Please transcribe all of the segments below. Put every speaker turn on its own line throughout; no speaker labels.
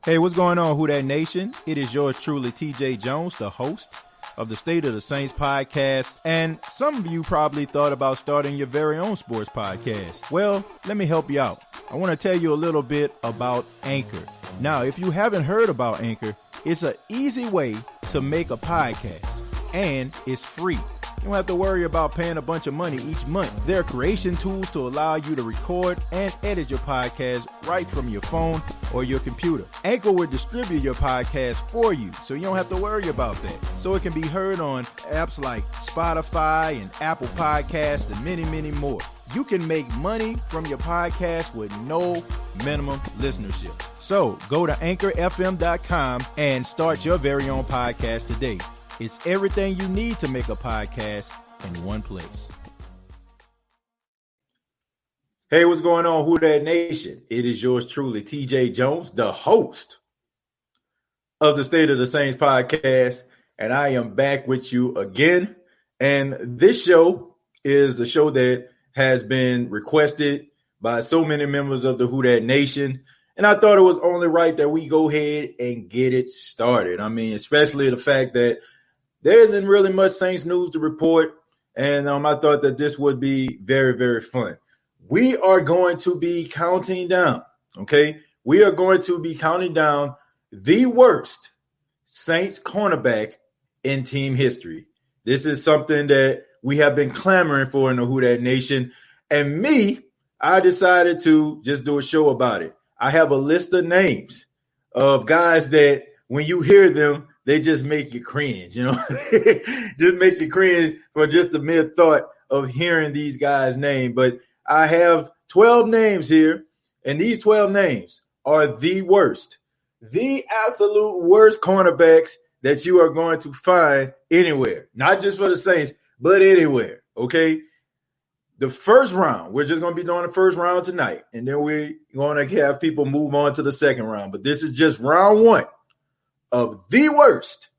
Hey, what's going on, Who Dat Nation? It is yours truly, TJ Jones, the host of the State of the Saints podcast. And some of you probably thought about starting your very own sports podcast. Well, let me help you out. I want to tell you a little bit about Anchor. Now, if you haven't heard about Anchor, it's an easy way to make a podcast, and it's free. You don't have to worry about paying a bunch of money each month. There are creation tools to allow you to record and edit your podcast right from your phone or your computer. Anchor will distribute your podcast for you, so you don't have to worry about that. So it can be heard on apps like Spotify and Apple Podcasts and many, many more. You can make money from your podcast with no minimum listenership. So go to anchorfm.com and start your very own podcast today. It's everything you need to make a podcast in one place. Hey, what's going on, Who Dat Nation? It is yours truly, TJ Jones, the host of the State of the Saints podcast, and I am back with you again. And this show is a show that has been requested by so many members of the Who Dat Nation, and I thought it was only right that we go ahead and get it started. I mean, especially the fact that there isn't really much Saints news to report, and I thought that this would be very, very fun. We are going to be counting down, okay? We are going to be counting down the worst Saints cornerback in team history. This is something that we have been clamoring for in the Who Dat Nation, and I decided to just do a show about it. I have a list of names of guys that when you hear them, they just make you cringe, just make you cringe for just the mere thought of hearing these guys' name. But I have 12 names here, and these 12 names are the worst, the absolute worst cornerbacks that you are going to find anywhere, not just for the Saints, but anywhere, okay? The first round, we're just going to be doing the first round tonight, and then we're going to have people move on to the second round. But this is just round one of the worst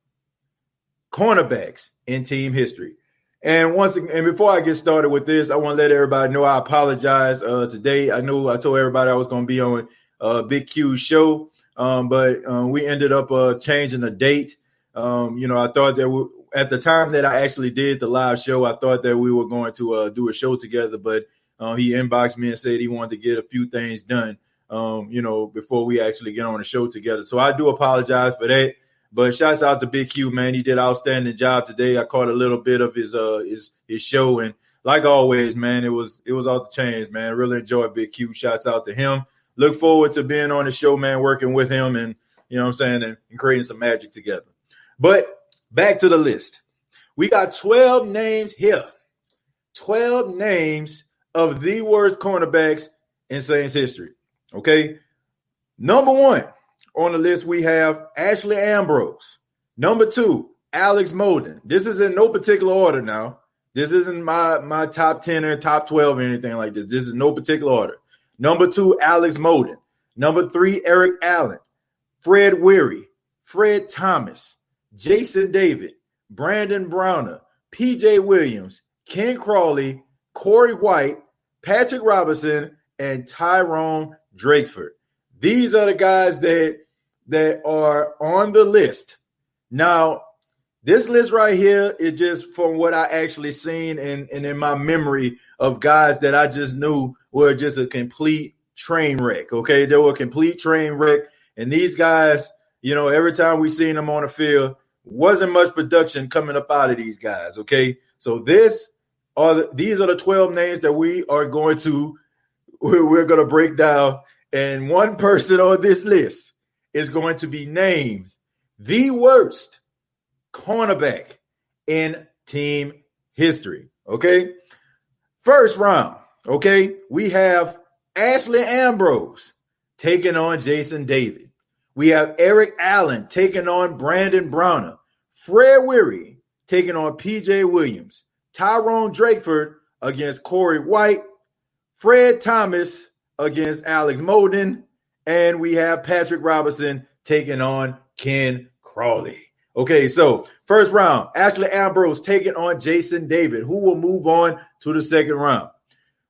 cornerbacks in team history. And once again, and before I get started with this, I want to let everybody know I apologize today. I know I told everybody I was going to be on Big Q's show, but we ended up changing the date. I thought that at the time that I actually did the live show, I thought that we were going to do a show together, but he inboxed me and said he wanted to get a few things done before we actually get on the show together. So I do apologize for that. But shouts out to Big Q, man. He did an outstanding job today. I caught a little bit of his show. And like always, man, it was off the chains, man. Really enjoyed Big Q. Shouts out to him. Look forward to being on the show, man, working with him and, and creating some magic together. But back to the list. We got 12 names here. 12 names of the worst cornerbacks in Saints history. Okay, number one on the list, we have Ashley Ambrose. Number two, Alex Molden. This is in no particular order now. This isn't my top 10 or top 12 or anything like this. This is no particular order. Number two, Alex Molden. Number three, Eric Allen. Fred Weary. Fred Thomas. Jason David. Brandon Browner. P.J. Williams. Ken Crawley. Corey White. Patrick Robinson. And Tyrone Drakeford. These are the guys that are on the list. Now, this list right here is just from what I actually seen and in my memory of guys that I just knew were just a complete train wreck, okay? They were a complete train wreck. And these guys, every time we seen them on the field, wasn't much production coming up out of these guys, okay? So these are the 12 names that we're going to break down. And one person on this list is going to be named the worst cornerback in team history. Okay. First round. Okay. We have Ashley Ambrose taking on Jason David. We have Eric Allen taking on Brandon Browner. Fred Weary taking on P.J. Williams. Tyrone Drakeford against Corey White. Fred Thomas against Alex Molden, and we have Patrick Robinson taking on Ken Crawley. Okay, so first round, Ashley Ambrose taking on Jason David, who will move on to the second round.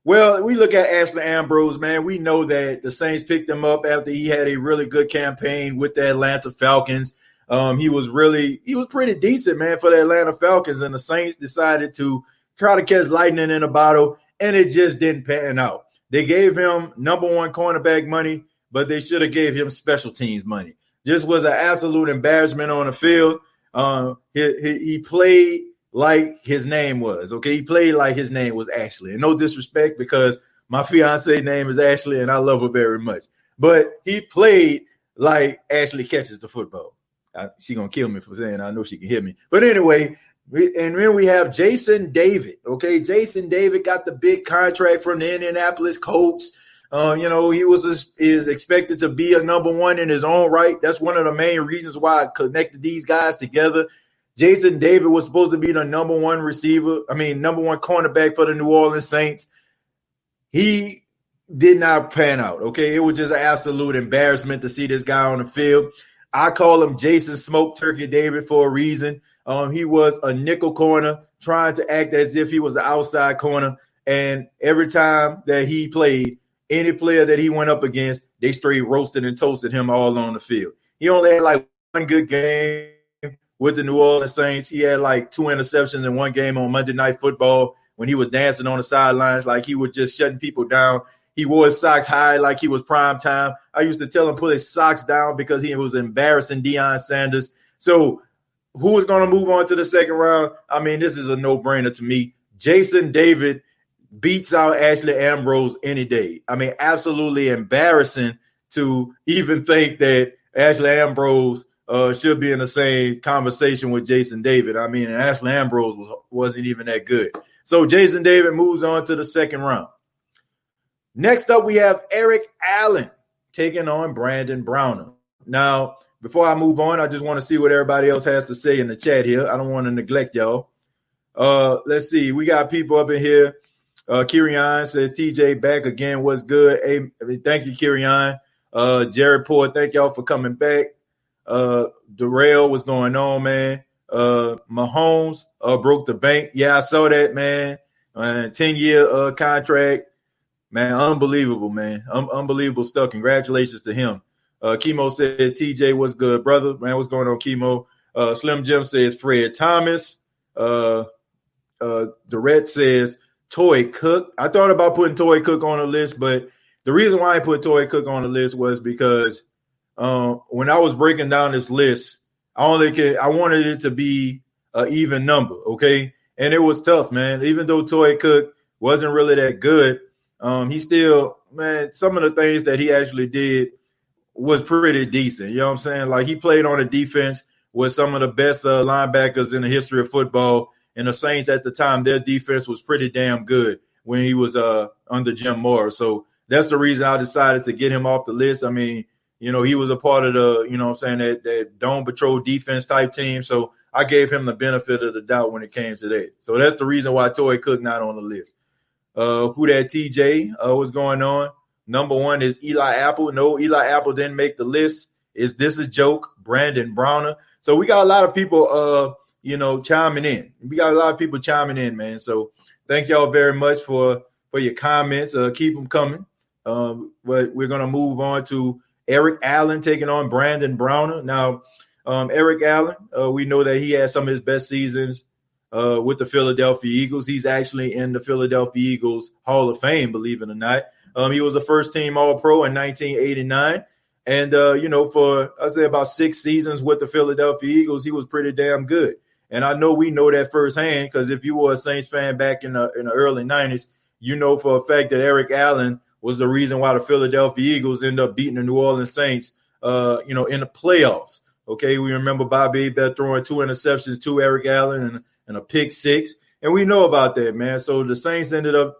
Well, we look at Ashley Ambrose, man. We know that the Saints picked him up after he had a really good campaign with the Atlanta Falcons. He was pretty decent, man, for the Atlanta Falcons, and the Saints decided to try to catch lightning in a bottle, and it just didn't pan out. They gave him number one cornerback money, but they should have gave him special teams money. Just was an absolute embarrassment on the field. He played like his name was, okay? He played like his name was Ashley. And no disrespect, because my fiance name is Ashley and I love her very much. But he played like Ashley catches the football. She's going to kill me for saying I know she can hear me. But anyway, and then we have Jason David, okay? Jason David got the big contract from the Indianapolis Colts. He is expected to be a number one in his own right. That's one of the main reasons why I connected these guys together. Jason David was supposed to be the number one cornerback for the New Orleans Saints. He did not pan out, okay? It was just an absolute embarrassment to see this guy on the field. I call him Jason Smoke Turkey David for a reason. He was a nickel corner trying to act as if he was an outside corner. And every time that he played, any player that he went up against, they straight roasted and toasted him all on the field. He only had like one good game with the New Orleans Saints. He had like 2 interceptions in one game on Monday Night Football when he was dancing on the sidelines like he was just shutting people down. He wore his socks high like he was prime time. I used to tell him put his socks down because he was embarrassing Deion Sanders. So who is going to move on to the second round? I mean, this is a no-brainer to me. Jason David beats out Ashley Ambrose any day. I mean, absolutely embarrassing to even think that Ashley Ambrose should be in the same conversation with Jason David. I mean, and Ashley Ambrose wasn't even that good. So Jason David moves on to the second round. Next up, we have Eric Allen taking on Brandon Browner. Now, before I move on, I just want to see what everybody else has to say in the chat here. I don't want to neglect y'all. Let's see. We got people up in here. Kirian says, TJ back again. What's good? Hey, thank you, Kirian. Jared Poor, thank y'all for coming back. Darrell, what's going on, man? Mahomes broke the bank. Yeah, I saw that, man. 10-year contract. Man, unbelievable, man. Unbelievable stuff. Congratulations to him. Chemo said, TJ, what's good, brother? Man, what's going on, Chemo? Slim Jim says, Fred Thomas. Durrett says, Toy Cook. I thought about putting Toy Cook on the list, but the reason why I put Toy Cook on the list was because when I was breaking down this list, I wanted it to be an even number, okay? And it was tough, man. Even though Toy Cook wasn't really that good, he still, man, some of the things that he actually did was pretty decent. You know what I'm saying? Like, he played on a defense with some of the best linebackers in the history of football. And the Saints at the time, their defense was pretty damn good when he was under Jim Moore. So that's the reason I decided to get him off the list. I mean, he was a part of the, that Dome Patrol defense type team. So I gave him the benefit of the doubt when it came to that. So that's the reason why Toy Cook not on the list. Who that TJ? What's going on? Number one is Eli Apple. No, Eli Apple didn't make the list. Is this a joke? Brandon Browner. So we got a lot of people, chiming in. We got a lot of people chiming in, man. So thank y'all very much for your comments. Keep them coming. But we're going to move on to Eric Allen taking on Brandon Browner. Now, Eric Allen, we know that he had some of his best seasons with the Philadelphia Eagles. He's actually in the Philadelphia Eagles Hall of Fame, believe it or not. He was a first-team All-Pro in 1989. And, for, I'd say about 6 seasons with the Philadelphia Eagles, he was pretty damn good. And I know we know that firsthand because if you were a Saints fan back in the early 90s, you know for a fact that Eric Allen was the reason why the Philadelphia Eagles ended up beating the New Orleans Saints, in the playoffs. Okay, we remember Bobby Beth throwing 2 interceptions to Eric Allen and a pick 6. And we know about that, man. So the Saints ended up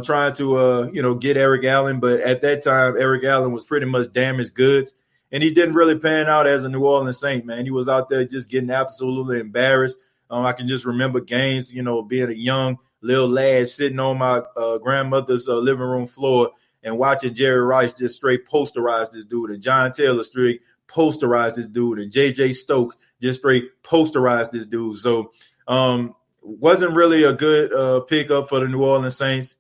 trying to, get Eric Allen. But at that time, Eric Allen was pretty much damaged goods. And he didn't really pan out as a New Orleans Saint, man. He was out there just getting absolutely embarrassed. I can just remember games, being a young little lad sitting on my grandmother's living room floor and watching Jerry Rice just straight posterize this dude, and John Taylor straight posterize this dude, and J.J. Stokes just straight posterize this dude. So wasn't really a good pickup for the New Orleans Saints.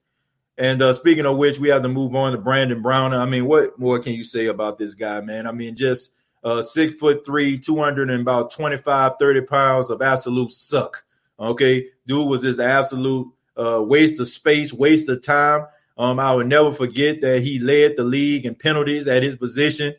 And speaking of which, we have to move on to Brandon Browner. I mean, what more can you say about this guy, man? I mean, just 6'3", 200 and about 25, 30 pounds of absolute suck. Okay, dude was this absolute waste of space, waste of time. I would never forget that he led the league in penalties at his position.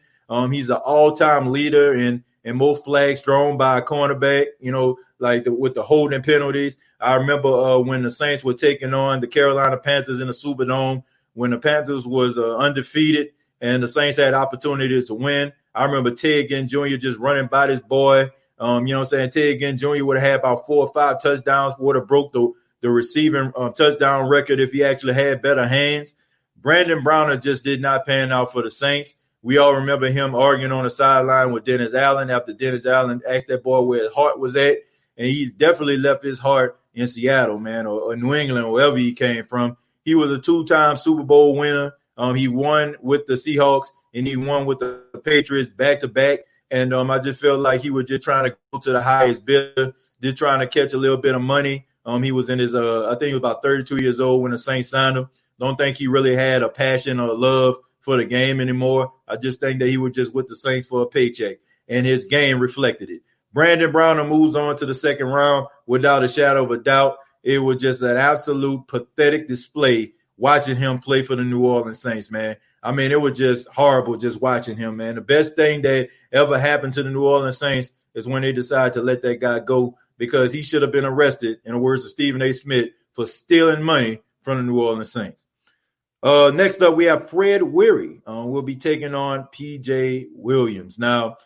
He's an all-time leader in most flags thrown by a cornerback, with the holding penalties. I remember when the Saints were taking on the Carolina Panthers in the Superdome, when the Panthers was undefeated and the Saints had opportunities to win. I remember Ted Ginn Jr. just running by this boy. Ted Ginn Jr. would have had about 4 or 5 touchdowns, would have broke the receiving touchdown record if he actually had better hands. Brandon Browner just did not pan out for the Saints. We all remember him arguing on the sideline with Dennis Allen after Dennis Allen asked that boy where his heart was at. And he definitely left his heart in Seattle, man, or New England, or wherever he came from. He was a 2-time Super Bowl winner. He won with the Seahawks and he won with the Patriots back-to-back. And I just felt like he was just trying to go to the highest bidder, just trying to catch a little bit of money. He was in his, I think he was about 32 years old when the Saints signed him. Don't think he really had a passion or love for the game anymore. I just think that he was just with the Saints for a paycheck, and his game reflected it. Brandon Browner moves on to the second round without a shadow of a doubt. It was just an absolute pathetic display watching him play for the New Orleans Saints, man. I mean, it was just horrible just watching him, man. The best thing that ever happened to the New Orleans Saints is when they decided to let that guy go, because he should have been arrested, in the words of Stephen A. Smith, for stealing money from the New Orleans Saints. Next up, we have Fred Weary. We'll be taking on P.J. Williams. Now,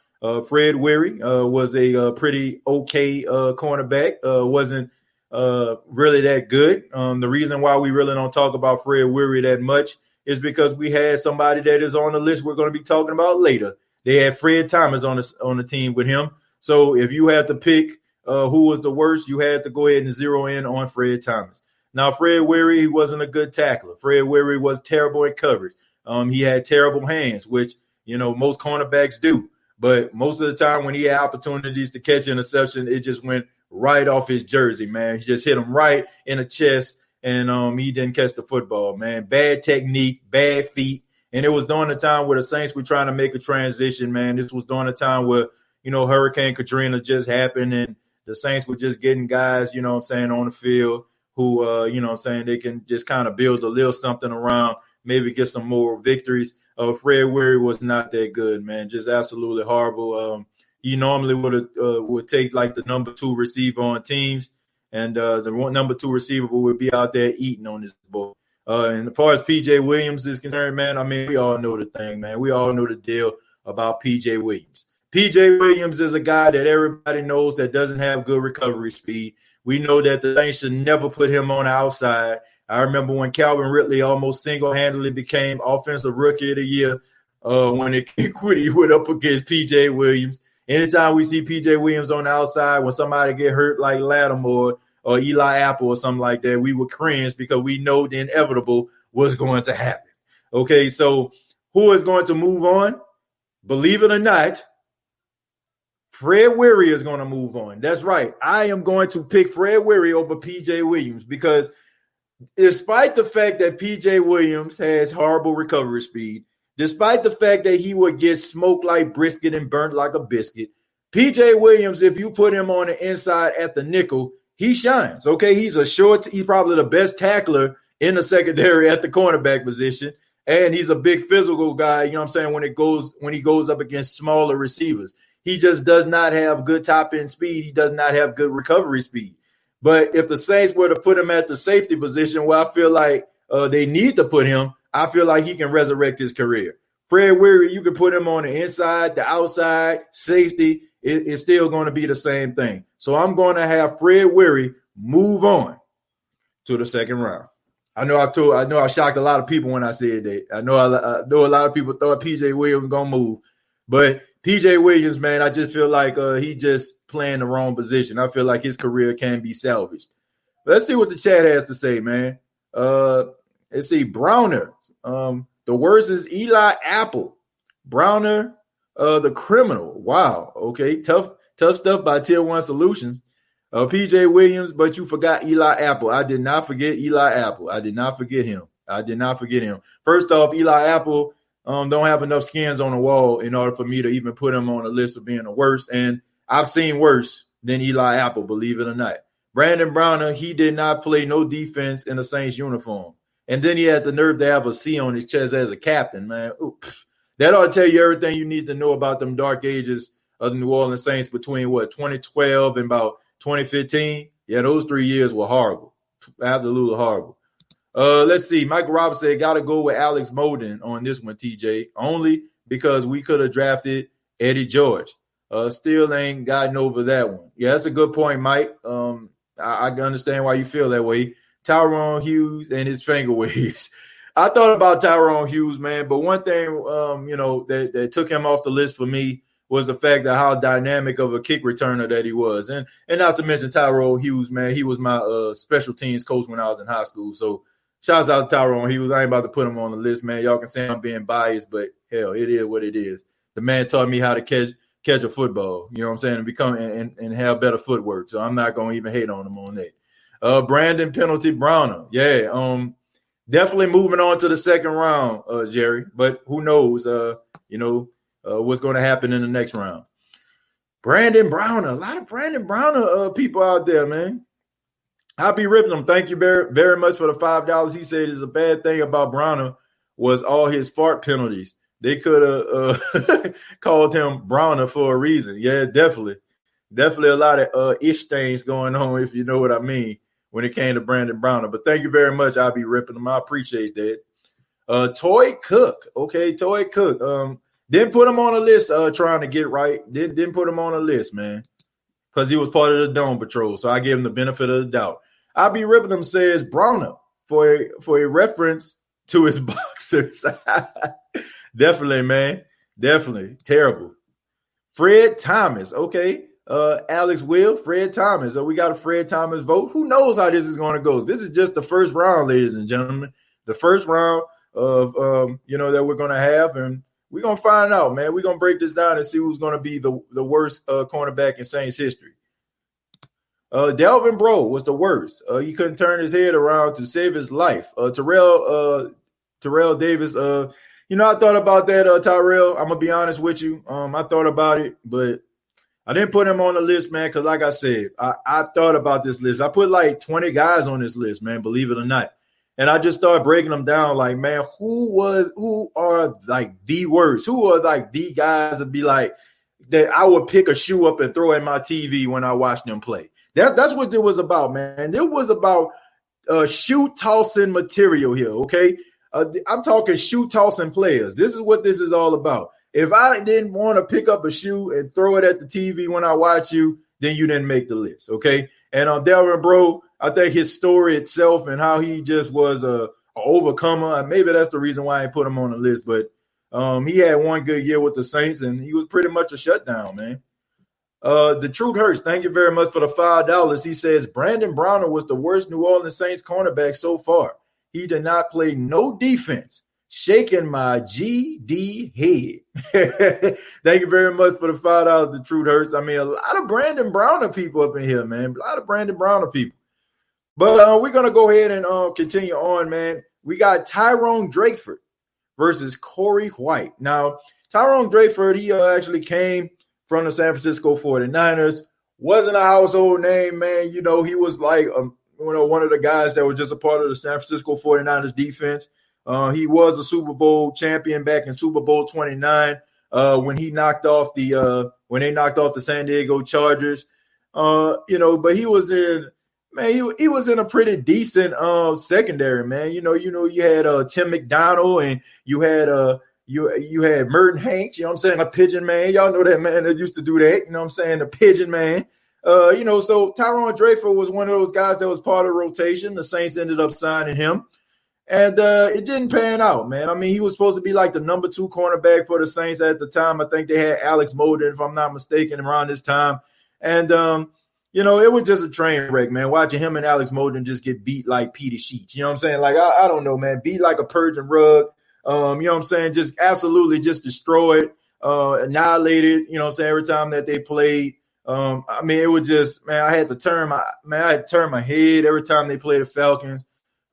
Fred Weary was a pretty okay cornerback. Wasn't really that good. The reason why we really don't talk about Fred Weary that much is because we had somebody that is on the list we're going to be talking about later. They had Fred Thomas on the team with him. So if you had to pick who was the worst, you had to go ahead and zero in on Fred Thomas. Now, Fred Weary, he wasn't a good tackler. Fred Weary was terrible in coverage. He had terrible hands, which, most cornerbacks do. But most of the time when he had opportunities to catch interception, it just went right off his jersey, man. He just hit him right in the chest, and he didn't catch the football, man. Bad technique, bad feet. And it was during the time where the Saints were trying to make a transition, man. This was during the time where, Hurricane Katrina just happened, and the Saints were just getting guys, on the field who, they can just kind of build a little something around, maybe get some more victories. Fred Weary was not that good, man. Just absolutely horrible. He normally would take like the number 2 receiver on teams, and the number 2 receiver would be out there eating on this ball. And as far as P.J. Williams is concerned, man, I mean, we all know the thing, man. We all know the deal about P.J. Williams. P.J. Williams is a guy that everybody knows that doesn't have good recovery speed. We know that the Saints should never put him on the outside. I remember when Calvin Ridley almost single-handedly became Offensive Rookie of the Year when he went up against P.J. Williams. Anytime we see P.J. Williams on the outside, when somebody get hurt like Lattimore or Eli Apple or something like that, we would cringe because we know the inevitable was going to happen. Okay, so who is going to move on? Believe it or not, Fred Weary is going to move on. That's right. I am going to pick Fred Weary over P.J. Williams because despite the fact that P.J. Williams has horrible recovery speed, despite the fact that he would get smoked like brisket and burnt like a biscuit, P.J. Williams, if you put him on the inside at the nickel, he shines. Okay, he's he's probably the best tackler in the secondary at the cornerback position, and he's a big physical guy, when he goes up against smaller receivers. He just does not have good top-end speed. He does not have good recovery speed. But if the Saints were to put him at the safety position where I feel like they need to put him, I feel like he can resurrect his career. Fred Weary, you can put him on the inside, the outside, safety. It's still going to be the same thing. So I'm going to have Fred Weary move on to the second round. I know I shocked a lot of people when I said that. I know a lot of people thought P.J. Williams was going to move. But P.J. Williams, man, I just feel like he just playing the wrong position. I feel like his career can be salvaged. Let's see what the chat has to say, man. Let's see. Browner. The worst is Eli Apple. Browner, the criminal. Wow. Okay. Tough stuff by Tier 1 Solutions. P.J. Williams, but you forgot Eli Apple. I did not forget Eli Apple. I did not forget him. I did not forget him. First off, Eli Apple don't have enough skins on the wall in order for me to even put him on a list of being the worst. And I've seen worse than Eli Apple, believe it or not. Brandon Browner, he did not play no defense in the Saints uniform. And then he had the nerve to have a C on his chest as a captain, man. Ooh, that ought to tell you everything you need to know about them dark ages of the New Orleans Saints between, 2012 and about 2015? Yeah, those 3 years were horrible. Absolutely horrible. Let's see. Michael Roberts said, got to go with Alex Molden on this one, TJ, only because we could have drafted Eddie George. Still ain't gotten over that one. Yeah, that's a good point, Mike. I understand why you feel that way. Tyrone Hughes and his finger waves. I thought about Tyrone Hughes, man, but one thing, that took him off the list for me was the fact that how dynamic of a kick returner that he was. And not to mention Tyrone Hughes, man, he was my special teams coach when I was in high school. So shouts out to Tyrone Hughes. I ain't about to put him on the list, man. Y'all can say I'm being biased, but hell, it is what it is. The man taught me how to catch a football, you know what I'm saying, and become and have better footwork. So I'm not going to even hate on him on that. Brandon Penalty Browner. Yeah, definitely moving on to the second round, Jerry. But who knows, what's going to happen in the next round. Brandon Browner. A lot of Brandon Browner people out there, man. I'll be ripping them. Thank you very, very much for the $5. He said it's a bad thing about Browner was all his fart penalties. They could have called him Browner for a reason. Yeah, definitely. Definitely a lot of ish things going on, if you know what I mean, when it came to Brandon Browner. But thank you very much. I'll be ripping them. I appreciate that. Toy Cook. Okay, Toy Cook. Didn't put him on a list trying to get right. Didn't put him on a list, man, because he was part of the Dome Patrol. So I gave him the benefit of the doubt. I'll be ripping them says Browner for a reference to his boxers. Definitely, man. Definitely. Terrible. Fred Thomas. Okay. Alex Will, Fred Thomas. We got a Fred Thomas vote. Who knows how this is going to go? This is just the first round, ladies and gentlemen. The first round of, that we're going to have. And we're going to find out, man. We're going to break this down and see who's going to be the worst cornerback in Saints history. Delvin Breaux was the worst. He couldn't turn his head around to save his life. Terrell Davis, I thought about that, Tyrell. I'm going to be honest with you. I thought about it, but I didn't put him on the list, man, because like I said, I thought about this list. I put like 20 guys on this list, man, believe it or not. And I just started breaking them down like, man, who are like the worst? Who are like the guys that be like, that I would pick a shoe up and throw in my TV when I watch them play? That's what it was about, man. It was about shoe tossing material here, okay? I'm talking shoe tossing players. This is what this is all about. If I didn't want to pick up a shoe and throw it at the TV when I watch you, then you didn't make the list, okay? And Delvin Breaux, I think his story itself and how he just was a overcomer, maybe that's the reason why I put him on the list. But he had one good year with the Saints, and he was pretty much a shutdown, man. The Truth Hurts, thank you very much for the $5. He says, Brandon Browner was the worst New Orleans Saints cornerback so far. He did not play no defense. Shaking my GD head. Thank you very much for the $5. The Truth Hurts. I mean, a lot of Brandon Browner people up in here, man. A lot of Brandon Browner people. But we're going to go ahead and continue on, man. We got Tyrone Drakeford versus Corey White. Now, Tyrone Drakeford, he actually came from the San Francisco 49ers. Wasn't a household name, man. He was like one of the guys that was just a part of the San Francisco 49ers defense. He was a Super Bowl champion back in Super Bowl 29 when they knocked off the San Diego Chargers. But he was in, man, he was in a pretty decent secondary, man. You had Tim McDonald and you had Merton Hanks, you know what I'm saying, a pigeon man. Y'all know that man that used to do that, you know what I'm saying, the pigeon man. So Tyrone Drakeford was one of those guys that was part of the rotation. The Saints ended up signing him. And it didn't pan out, man. I mean, he was supposed to be like the number 2 cornerback for the Saints at the time. I think they had Alex Molden, if I'm not mistaken, around this time. And, it was just a train wreck, man, watching him and Alex Molden just get beat like Peter Sheets. You know what I'm saying? Like, I don't know, man, beat like a Persian rug. You know what I'm saying? Just absolutely just destroyed, annihilated, you know what I'm saying, every time that they played. It was just, man, I had to turn my head every time they played the Falcons.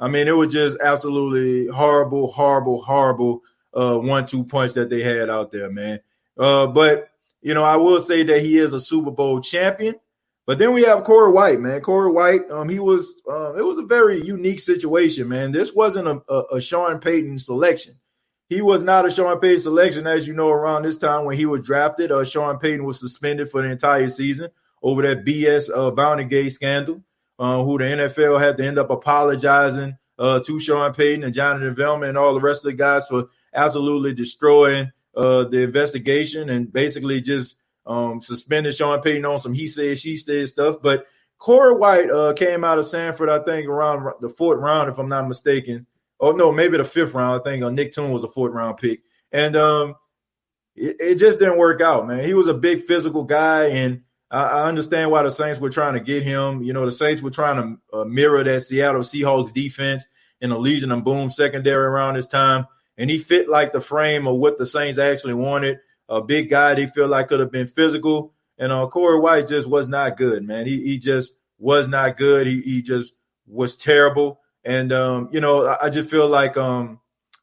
I mean, it was just absolutely horrible 1-2 punch that they had out there, man. But, I will say that he is a Super Bowl champion. But then we have Corey White, man. Corey White, it was a very unique situation, man. This wasn't a Sean Payton selection. He was not a Sean Payton selection. As you know, around this time when he was drafted, Sean Payton was suspended for the entire season over that BS Bounty Gate scandal, who the NFL had to end up apologizing to Sean Payton and Jonathan Veltman and all the rest of the guys for absolutely destroying the investigation and basically just suspended Sean Payton on some he said, she said stuff. But Corey White came out of Sanford, I think, around the 4th round, if I'm not mistaken. Oh, no, maybe the 5th round. I think Nick Toon was a 4th round pick. And it just didn't work out, man. He was a big physical guy, and I understand why the Saints were trying to get him. The Saints were trying to mirror that Seattle Seahawks defense in the Legion of Boom secondary around this time. And he fit like the frame of what the Saints actually wanted. A big guy they feel like could have been physical. And Corey White just was not good, man. He just was not good. He just was terrible. And, I just feel like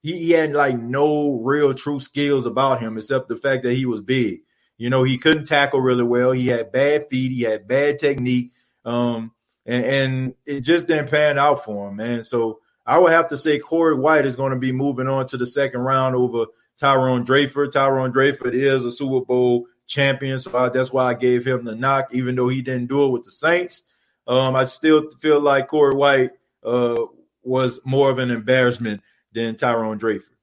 he had like no real true skills about him except the fact that he was big. He couldn't tackle really well. He had bad feet. He had bad technique. And it just didn't pan out for him, man. So I would have to say Corey White is going to be moving on to the 2nd round over Tyrone Drayford. Tyrone Drayford is a Super Bowl champion, so that's why I gave him the knock, even though he didn't do it with the Saints. I still feel like Corey White was more of an embarrassment than Tyrone Drayford.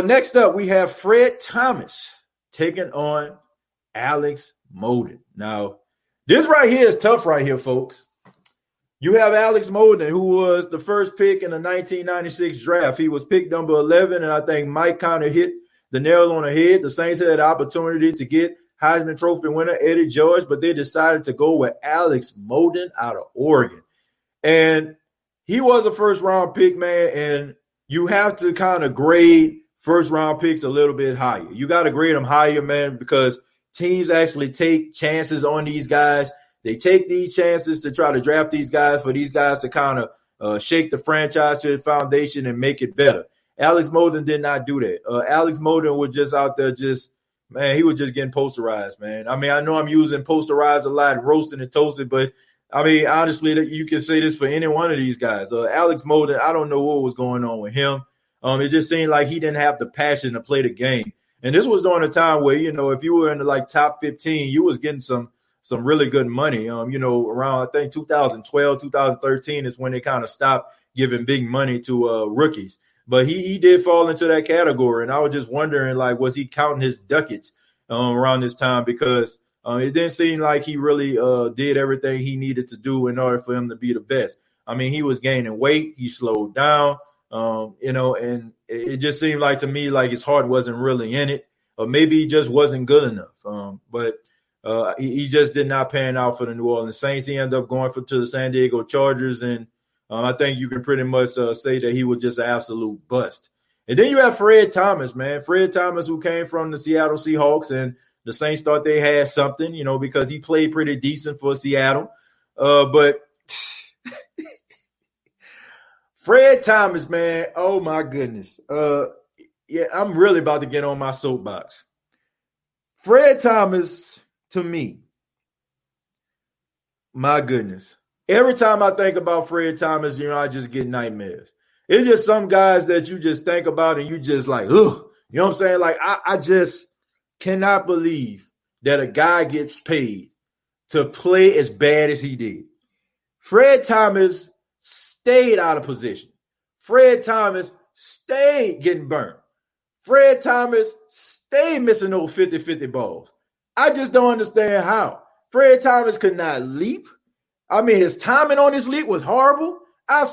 Next up, we have Fred Thomas taking on Alex Molden. Now, this right here is tough right here, folks. You have Alex Molden, who was the first pick in the 1996 draft. He was pick number 11, and I think Mike kind of hit the nail on the head. The Saints had the opportunity to get Heisman Trophy winner Eddie George, but they decided to go with Alex Molden out of Oregon. And he was a first-round pick, man, and you have to kind of grade first-round picks a little bit higher. You got to grade them higher, man, because teams actually take chances on these guys. They take these chances to try to draft these guys for these guys to kind of shake the franchise to its foundation and make it better. Alex Molden did not do that. Alex Molden was just out there he was just getting posterized, man. I mean, I know I'm using posterized a lot, roasted and toasted, but, I mean, honestly, you can say this for any one of these guys. Alex Molden, I don't know what was going on with him. It just seemed like he didn't have the passion to play the game. And this was during a time where, if you were in the, like, top 15, you was getting some really good money. Around, I think, 2012, 2013 is when they kind of stopped giving big money to rookies. But he did fall into that category, and I was just wondering, like, was he counting his ducats around this time? Because it didn't seem like he really did everything he needed to do in order for him to be the best. I mean, he was gaining weight. He slowed down, and it just seemed like to me like his heart wasn't really in it, or maybe he just wasn't good enough. But he just did not pan out for the New Orleans Saints. He ended up going to the San Diego Chargers, and I think you can pretty much say that he was just an absolute bust. And then you have Fred Thomas, man. Fred Thomas, who came from the Seattle Seahawks, and the Saints thought they had something, because he played pretty decent for Seattle. But Fred Thomas, man, oh, my goodness. Yeah, I'm really about to get on my soapbox. Fred Thomas, to me, my goodness. Every time I think about Fred Thomas, I just get nightmares. It's just some guys that you just think about and you just like, ugh. You know what I'm saying? Like, I just cannot believe that a guy gets paid to play as bad as he did. Fred Thomas stayed out of position. Fred Thomas stayed getting burnt. Fred Thomas stayed missing those 50-50 balls. I just don't understand how. Fred Thomas could not leap. I mean, his timing on his leap was horrible. I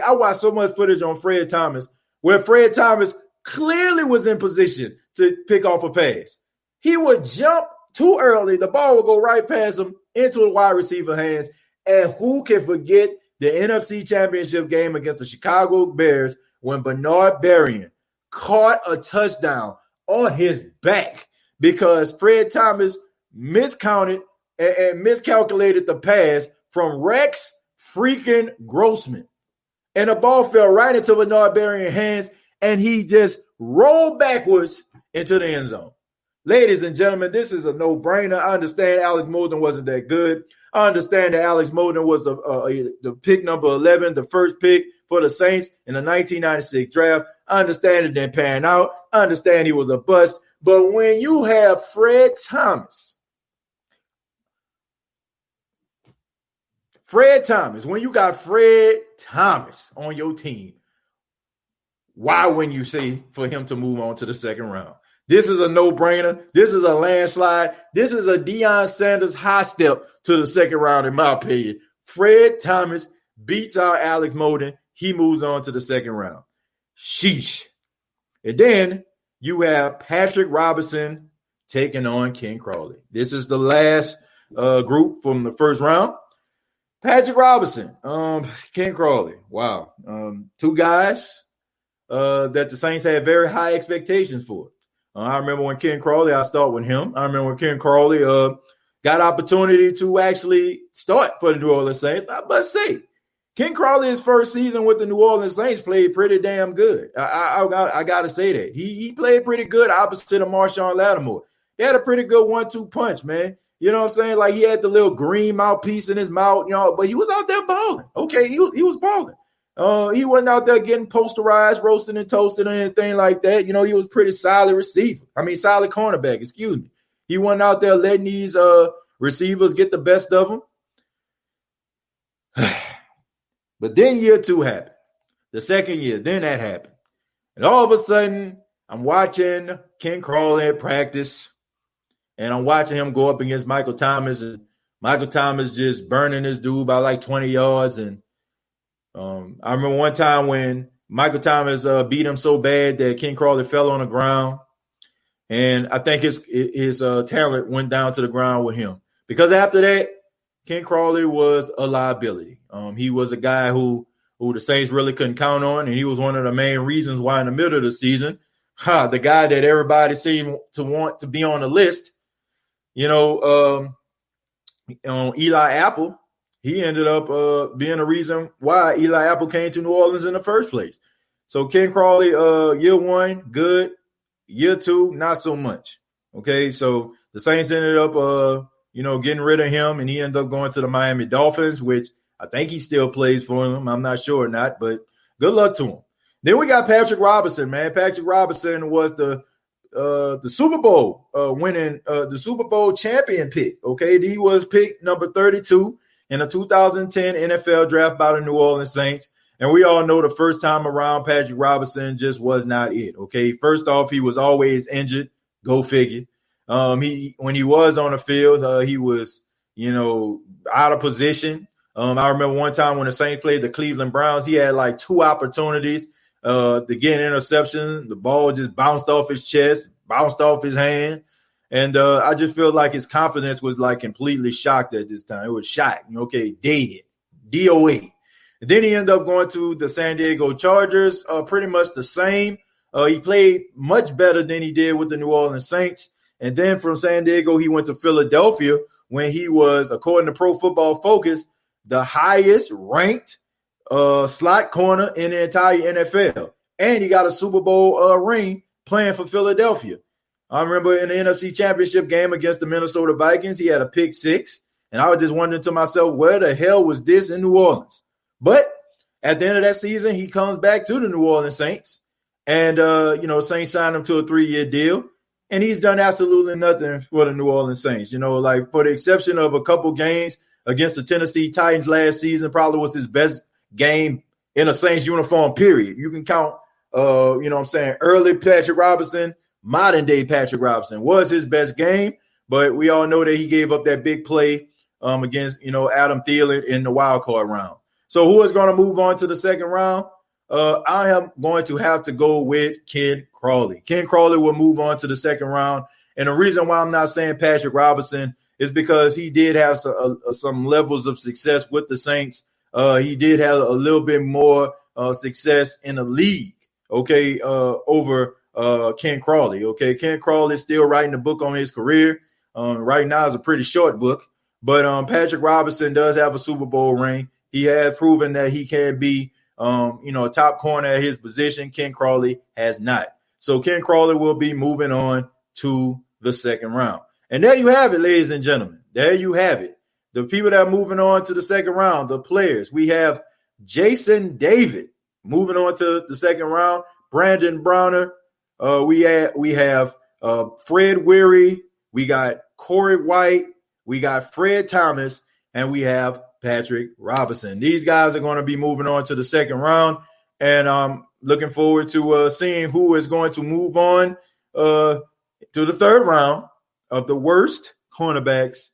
watched so much footage on Fred Thomas where Fred Thomas clearly was in position to pick off a pass. He would jump too early. The ball would go right past him into the wide receiver hands. And who can forget the NFC Championship game against the Chicago Bears when Bernard Berrien caught a touchdown on his back because Fred Thomas miscounted and miscalculated the pass from Rex freaking Grossman. and the ball fell right into Bernard Berrian's hands, and he just rolled backwards into the end zone. Ladies and gentlemen, this is a no-brainer. I understand Alex Molden wasn't that good. I understand that Alex Molden was the pick number 11, the first pick for the Saints in the 1996 draft. I understand it didn't pan out. I understand he was a bust. But when you have Fred Thomas, when you got Fred Thomas on your team, why wouldn't you say for him to move on to the second round? This is a no-brainer. This is a landslide. This is a Deion Sanders high step to the second round, in my opinion. Fred Thomas beats out Alex Molden. He moves on to the second round. Sheesh. And then you have Patrick Robinson taking on Ken Crawley. This is the last group from the first round. Patrick Robinson, Ken Crawley. Wow. Two guys that the Saints had very high expectations for. I remember when Ken Crawley, I start with him. I remember when Ken Crawley got opportunity to actually start for the New Orleans Saints. I must say, Ken Crawley, his first season with the New Orleans Saints, played pretty damn good. I got to say that. He played pretty good opposite of Marshawn Lattimore. He had a pretty good 1-2 punch, man. You know what I'm saying? Like, he had the little green mouthpiece in his mouth, but he was out there balling. Okay, he was balling. He wasn't out there getting posterized, roasted and toasted or anything like that. He was pretty solid receiver. Solid cornerback, excuse me. He wasn't out there letting these receivers get the best of him. But then year 2 happened. The second year, then that happened. And all of a sudden, I'm watching Ken Crawley at practice, and I'm watching him go up against Michael Thomas, and Michael Thomas just burning this dude by like 20 yards. And I remember one time when Michael Thomas beat him so bad that Ken Crawley fell on the ground, and I think his talent went down to the ground with him. Because after that, Ken Crawley was a liability. He was a guy who the Saints really couldn't count on, and he was one of the main reasons why in the middle of the season, the guy that everybody seemed to want to be on the list, Eli Apple, he ended up being a reason why Eli Apple came to New Orleans in the first place. So Ken Crawley, year 1, good. Year 2, not so much. Okay, so the Saints ended up, getting rid of him, and he ended up going to the Miami Dolphins, which I think he still plays for them. I'm not sure or not, but good luck to him. Then we got Patrick Robinson, man. Patrick Robinson was the Super Bowl winning, the Super Bowl champion pick. Okay, he was picked number 32 in the 2010 NFL draft by the New Orleans Saints. And we all know the first time around, Patrick Robinson just was not it. Okay, first off, he was always injured. Go figure. When he was on the field, he was, out of position. I remember one time when the Saints played the Cleveland Browns, he had like 2 opportunities to get an interception. The ball just bounced off his chest, bounced off his hand. And I just feel like his confidence was like completely shocked at this time. It was shot, dead, DOA. And then he ended up going to the San Diego Chargers, pretty much the same. He played much better than he did with the New Orleans Saints. And then from San Diego, he went to Philadelphia when he was, according to Pro Football Focus, the highest ranked slot corner in the entire NFL. And he got a Super Bowl ring playing for Philadelphia. I remember in the NFC Championship game against the Minnesota Vikings, he had a pick 6. And I was just wondering to myself, where the hell was this in New Orleans? But at the end of that season, he comes back to the New Orleans Saints. And, Saints signed him to a 3-year deal. And he's done absolutely nothing for the New Orleans Saints. Like for the exception of a couple games against the Tennessee Titans last season, probably was his best game in a Saints uniform, period. You can count, early Patrick Robinson, modern day Patrick Robinson was his best game. But we all know that he gave up that big play against, Adam Thielen in the wild card round. So who is going to move on to the second round? I am going to have to go with Ken Crawley. Ken Crawley will move on to the second round. And the reason why I'm not saying Patrick Robinson is because he did have some levels of success with the Saints. He did have a little bit more success in the league, over Ken Crawley. Okay, Ken Crawley is still writing a book on his career. Right now it's a pretty short book. But Patrick Robinson does have a Super Bowl ring. He has proven that he can be a top corner at his position. Ken Crawley has not. So Ken Crawley will be moving on to the second round. And there you have it, ladies and gentlemen. There you have it. The people that are moving on to the second round, the players. We have Jason David moving on to the second round. Brandon Browner. We have Fred Weary. We got Corey White. We got Fred Thomas. And we have Patrick Robinson. These guys are going to be moving on to the second round. And I'm looking forward to seeing who is going to move on to the third round of the worst cornerbacks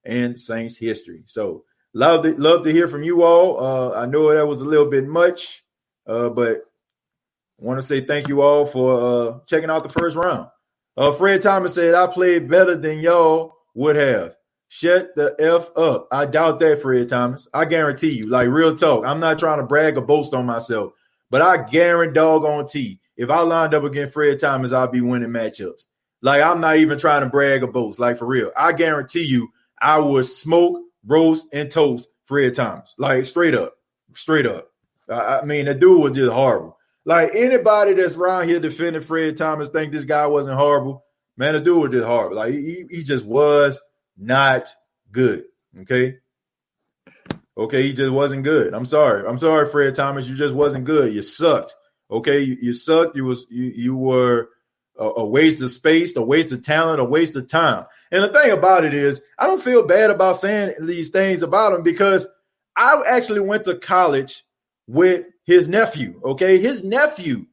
in Saints history. So love to hear from you all. I know that was a little bit much, but I want to say thank you all for checking out the first round. Fred Thomas said, I played better than y'all would have. Shut the F up. I doubt that, Fred Thomas. I guarantee you, like real talk. I'm not trying to brag or boast on myself, but I guarantee doggone T, if I lined up against Fred Thomas, I'll be winning matchups. Like, I'm not even trying to brag or boast. Like, for real. I guarantee you I would smoke, roast, and toast Fred Thomas. Like, straight up. Straight up. I mean, the dude was just horrible. Like, anybody that's around here defending Fred Thomas think this guy wasn't horrible, man, the dude was just horrible. Like, he just was not good, okay? Okay, he just wasn't good. I'm sorry. I'm sorry, Fred Thomas. You just wasn't good. You sucked, okay? You sucked. You were a waste of space, a waste of talent, a waste of time. And the thing about it is, I don't feel bad about saying these things about him because I actually went to college with his nephew, okay? His nephew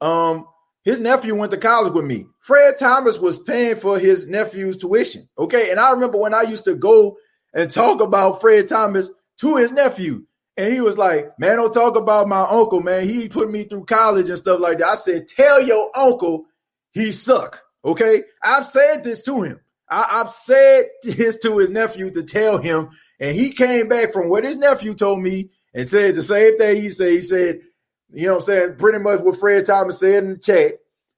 went to college with me. Fred Thomas was paying for his nephew's tuition, okay? And I remember when I used to go and talk about Fred Thomas to his nephew, and he was like, man, don't talk about my uncle, man. He put me through college and stuff like that. I said, tell your uncle he suck, okay? I've said this to him. I've said this to his nephew to tell him, and he came back from what his nephew told me and said the same thing he said. He said, you know what I'm saying, pretty much what Fred Thomas said in the chat.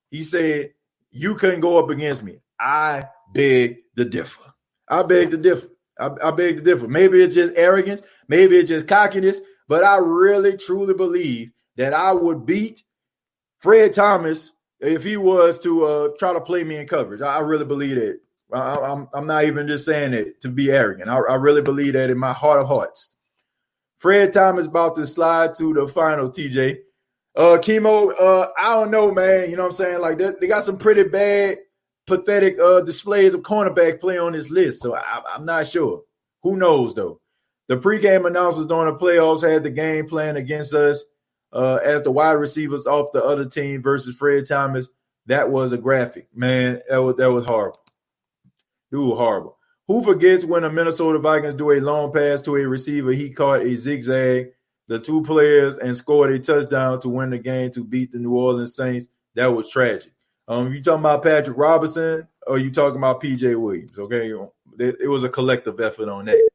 He said, you couldn't go up against me. I beg to differ. I beg to differ. I beg to differ. Maybe it's just arrogance. Maybe it's just cockiness. But I really, truly believe that I would beat Fred Thomas if he was to try to play me in coverage. I really believe that. I'm not even just saying it to be arrogant. I really believe that in my heart of hearts. Fred Thomas about to slide to the final, TJ. Chemo, I don't know, man. You know what I'm saying? Like, they got some pretty bad, pathetic displays of cornerback play on this list. So I'm not sure. Who knows, though? The pregame announcers during the playoffs had the game plan against us as the wide receivers off the other team versus Fred Thomas. That was a graphic. Man, that was horrible. Dude, horrible. Who forgets when the Minnesota Vikings do a long pass to a receiver, he caught a zigzag, the two players, and scored a touchdown to win the game to beat the New Orleans Saints? That was tragic. You talking about Patrick Robinson or you talking about P.J. Williams, okay? It was a collective effort on that.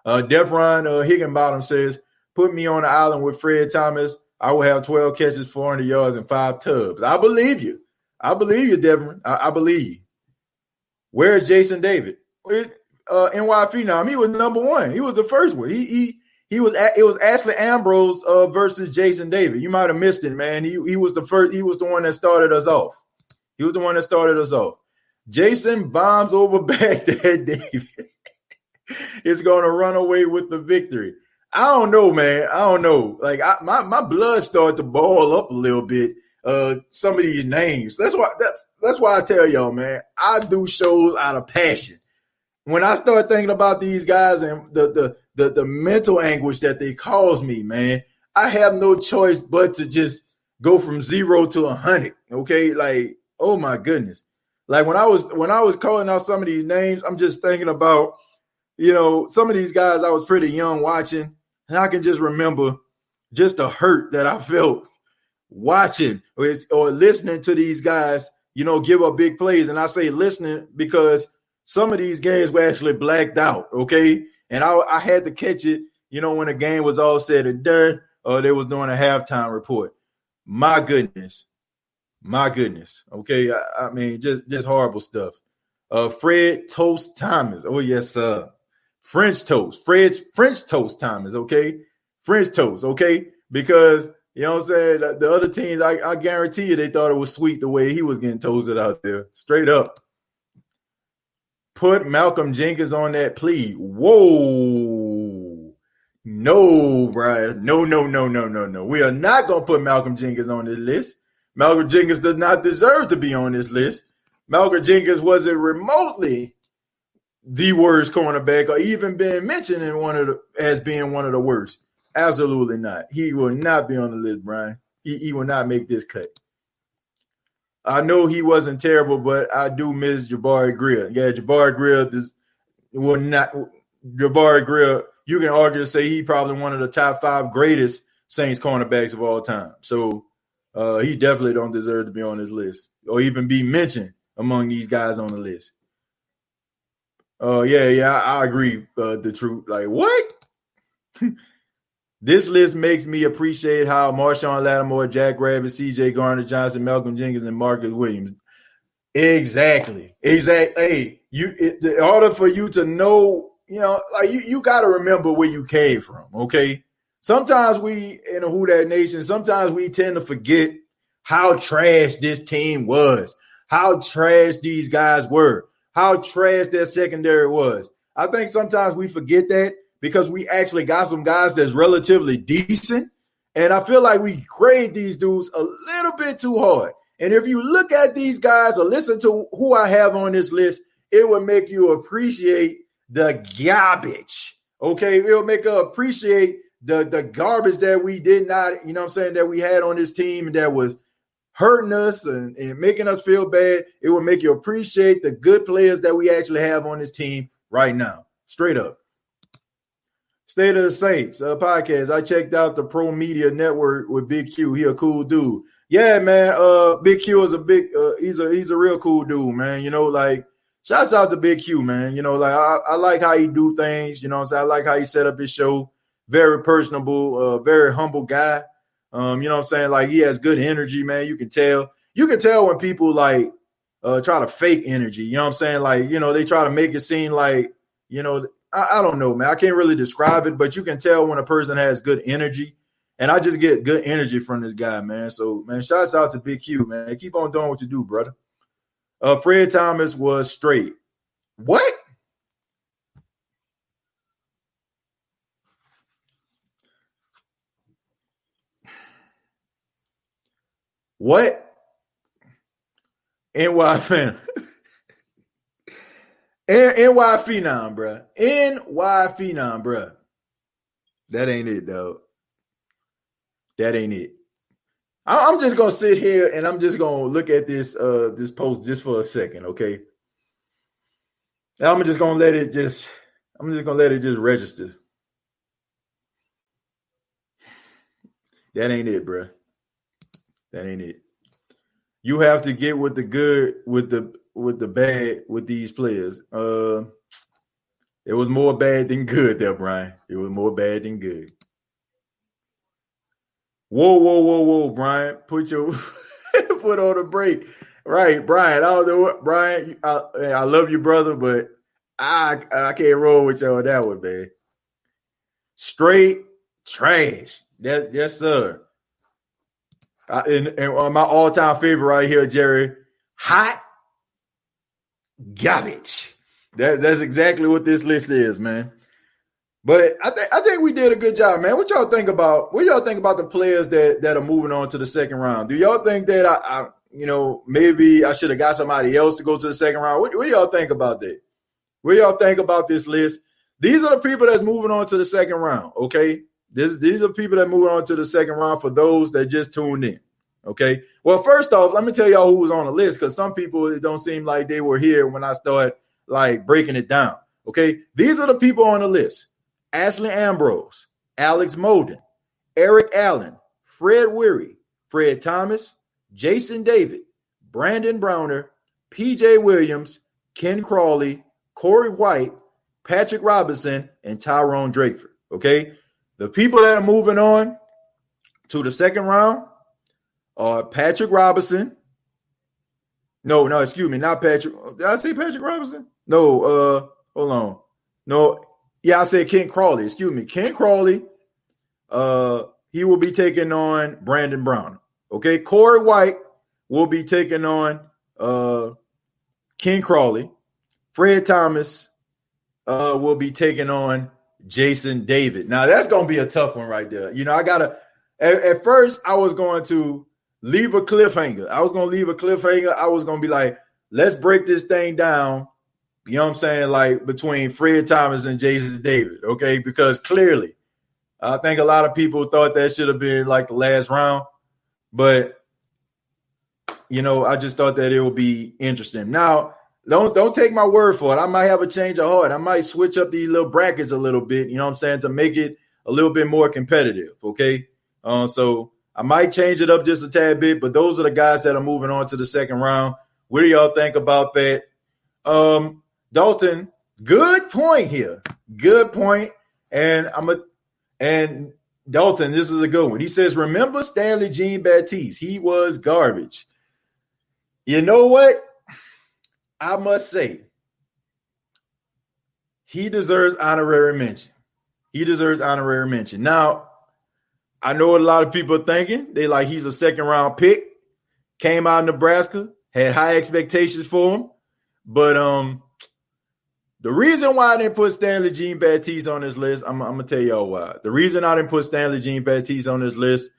Devron Higginbottom says, put me on the island with Fred Thomas. I will have 12 catches, 400 yards, and 5 tubs. I believe you. I believe you, Devron. I believe you. Where's Jason David? NY Phenom. He was number one. He was the first one. It was Ashley Ambrose versus Jason David. You might have missed it, man. He was the first. He was the one that started us off. Jason bombs over Baghdad David. Is going to run away with the victory. I don't know, man. I don't know. Like my blood started to boil up a little bit. Some of these names. That's why I tell y'all, man, I do shows out of passion. When I start thinking about these guys and the mental anguish that they cause me, man, I have no choice but to just go from 0 to 100. Okay, like, oh my goodness. Like when I was calling out some of these names, I'm just thinking about, you know, some of these guys I was pretty young watching, and I can just remember just the hurt that I felt watching or listening to these guys, you know, give up big plays. And I say listening because some of these games were actually blacked out, okay? And I had to catch it, you know, when the game was all said and done, or they was doing a halftime report. My goodness, okay? I mean, just horrible stuff. Fred Toast Thomas. Oh, yes, sir. French toast. Fred's French Toast Thomas, okay? French toast, okay? because you know what I'm saying. The other teams, I guarantee you, they thought it was sweet the way he was getting toasted out there, straight up. Put Malcolm Jenkins on that plea. Whoa. No, Brian. No. We are not going to put Malcolm Jenkins on this list. Malcolm Jenkins does not deserve to be on this list. Malcolm Jenkins wasn't remotely the worst cornerback or even been mentioned as being one of the worst. Absolutely not. He will not be on the list, Brian. He will not make this cut. I know he wasn't terrible, but I do miss Jabari Greer. Yeah, Jabari Greer will not. Jabari Greer, you can argue to say he probably one of the top 5 greatest Saints cornerbacks of all time. So he definitely don't deserve to be on this list or even be mentioned among these guys on the list. I agree. The truth, like what? This list makes me appreciate how Marshawn Lattimore, Jack Rabbit, C.J. Gardner-Johnson, Malcolm Jenkins, and Marcus Williams. Exactly. Hey, in order for you to know, like you got to remember where you came from. Okay. Sometimes we in the Who Dat Nation, sometimes we tend to forget how trash this team was, how trash these guys were, how trash their secondary was. I think sometimes we forget that because we actually got some guys that's relatively decent. And I feel like we grade these dudes a little bit too hard. And if you look at these guys or listen to who I have on this list, it will make you appreciate the garbage. Okay. It will make you appreciate the garbage that we did not, that we had on this team that was hurting us and making us feel bad. It will make you appreciate the good players that we actually have on this team right now. Straight up. State of the Saints podcast. I checked out the Pro Media Network with Big Q. He a cool dude. Yeah, man. Big Q is he's a real cool dude, man. Shouts out to Big Q, man. I like how he do things. I like how he set up his show. Very personable, very humble guy. Like he has good energy, man. You can tell when people like try to fake energy. Like, they try to make it seem like, I don't know, man. I can't really describe it, but you can tell when a person has good energy. And I just get good energy from this guy, man. So, man, shouts out to Big Q, man. Keep on doing what you do, brother. Fred Thomas was straight. What? What? NY fan. NY Phenom, bro. NY Phenom, bro. That ain't it, dog. That ain't it. I'm just gonna sit here and I'm just gonna look at this post just for a second, okay? And I'm just gonna let it just register. That ain't it, bro. That ain't it. You have to get with the good, with the bad with these players. It was more bad than good there, Brian. It was more bad than good. Whoa, Brian. Put your foot on the brake. Right, Brian. I don't know what, Brian. I love you, brother, but I can't roll with you on that one, man. Straight trash. Yes, sir. And my all-time favorite right here, Jerry, hot garbage. That's exactly what this list is, man. But I think we did a good job, man. What y'all think about the players that are moving on to the second round? Do y'all think that I maybe I should have got somebody else to go to the second round? What do y'all think about that? What do y'all think about this list? These are the people that's moving on to the second round, okay? These are people that move on to the second round for those that just tuned in, okay? Well, first off, let me tell y'all who was on the list because some people, it don't seem like they were here when I started, like, breaking it down, okay? These are the people on the list. Ashley Ambrose, Alex Molden, Eric Allen, Fred Weary, Fred Thomas, Jason David, Brandon Browner, P.J. Williams, Ken Crawley, Corey White, Patrick Robinson, and Tyrone Drakeford, okay? The people that are moving on to the second round are Patrick Robinson. No, excuse me, not Patrick. Did I say Patrick Robinson? No, hold on. No, yeah, I said Ken Crawley. Excuse me, Ken Crawley. he will be taking on Brandon Brown. Okay, Corey White will be taking on Ken Crawley. Fred Thomas will be taking on Jason David. Now, that's going to be a tough one right there. I got to – at first, I was going to leave a cliffhanger. I was going to be like, let's break this thing down, you know what I'm saying, like between Fred Thomas and Jason David, okay? Because clearly, I think a lot of people thought that should have been like the last round. But, I just thought that it would be interesting. Now, don't take my word for it. I might have a change of heart. I might switch up these little brackets a little bit, you know what I'm saying, to make it a little bit more competitive, okay? So I might change it up just a tad bit, but those are the guys that are moving on to the second round. What do y'all think about that? Dalton, good point here. Good point. And Dalton, this is a good one. He says, remember Stanley Jean-Baptiste? He was garbage. You know what? I must say, he deserves honorary mention. Now, I know what a lot of people are thinking. They like he's a second-round pick, came out of Nebraska, had high expectations for him. But the reason why I didn't put Stanley Jean-Baptiste on this list, I'm going to tell y'all why. The reason I didn't put Stanley Jean-Baptiste on this list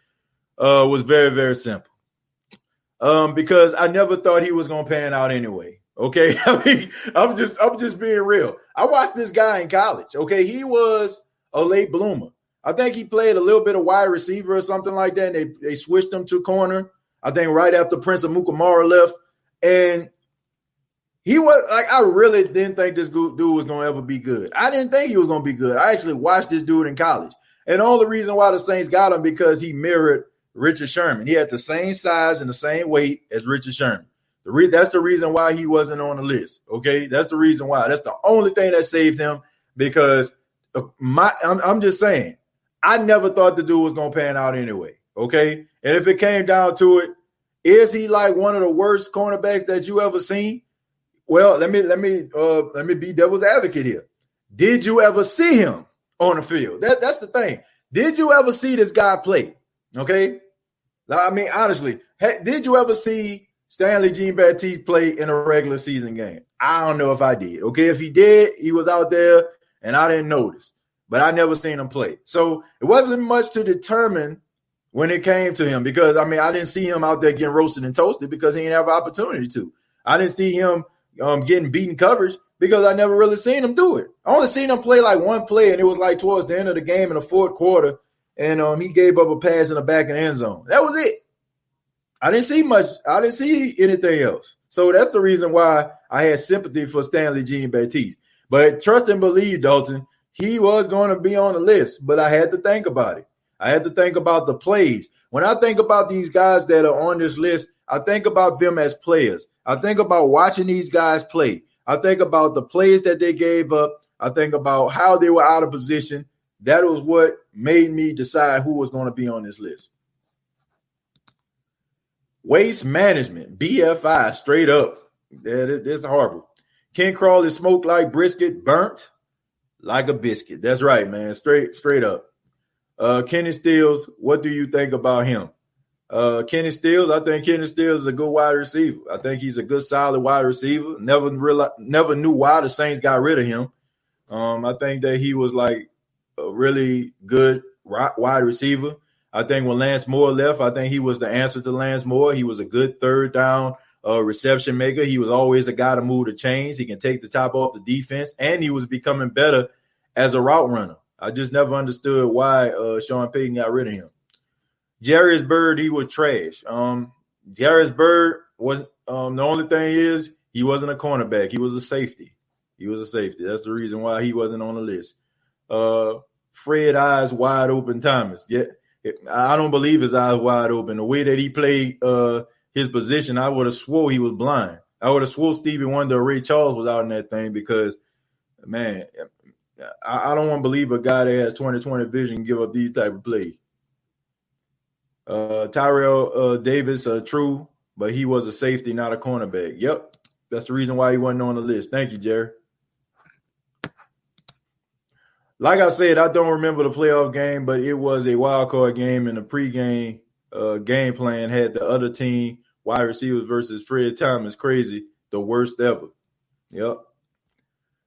was very, very simple. Because I never thought he was going to pan out anyway. Okay, I mean, I'm just being real. I watched this guy in college. Okay, he was a late bloomer. I think he played a little bit of wide receiver or something like that. And they switched him to corner. I think right after Prince of Mukamara left, and he was like, I really didn't think this dude was going to ever be good. I didn't think he was going to be good. I actually watched this dude in college, and the only reason why the Saints got him because he mirrored Richard Sherman. He had the same size and the same weight as Richard Sherman. That's the reason why he wasn't on the list. Okay, that's the reason why. That's the only thing that saved him because I'm just saying, I never thought the dude was gonna pan out anyway. Okay, and if it came down to it, is he like one of the worst cornerbacks that you ever seen? Well, let me be devil's advocate here. Did you ever see him on the field? That's the thing. Did you ever see this guy play? Okay, I mean honestly, did you ever see Stanley Jean-Baptiste play in a regular season game? I don't know if I did. Okay, if he did, he was out there and I didn't notice. But I never seen him play. So it wasn't much to determine when it came to him because, I mean, I didn't see him out there getting roasted and toasted because he didn't have an opportunity to. I didn't see him getting beaten coverage because I never really seen him do it. I only seen him play like one play, and it was like towards the end of the game in the fourth quarter, and he gave up a pass in the back of the end zone. That was it. I didn't see much. I didn't see anything else. So that's the reason why I had sympathy for Stanley Jean-Baptiste. But trust and believe, Dalton, he was going to be on the list, but I had to think about it. I had to think about the plays. When I think about these guys that are on this list, I think about them as players. I think about watching these guys play. I think about the plays that they gave up. I think about how they were out of position. That was what made me decide who was going to be on this list. Waste management, BFI, straight up. That's horrible. Ken Crawley smoked like brisket, burnt like a biscuit. That's right, man. Straight up. Kenny Stills, what do you think about him? Kenny Stills, I think Kenny Stills is a good wide receiver. I think he's a good, solid wide receiver. Never knew why the Saints got rid of him. I think that he was like a really good wide receiver. I think when Lance Moore left, I think he was the answer to Lance Moore. He was a good third down reception maker. He was always a guy to move the chains. He can take the top off the defense, and he was becoming better as a route runner. I just never understood why Sean Payton got rid of him. Jarius Byrd, he was trash. Jarius Byrd was the only thing is he wasn't a cornerback. He was a safety. That's the reason why he wasn't on the list. Fred Eyes Wide Open Thomas. Yeah, I don't believe his eyes wide open. The way that he played his position, I would have swore he was blind. I would have swore Stevie Wonder or Ray Charles was out in that thing because, man, I don't want to believe a guy that has 20/20 vision can give up these type of plays. Tyrell Davis, true, but he was a safety, not a cornerback. Yep, that's the reason why he wasn't on the list. Thank you, Jerry. like I said, I don't remember the playoff game, but it was a wild card game, and the pregame game plan had the other team wide receivers versus Fred Thomas. Crazy, the worst ever. Yep.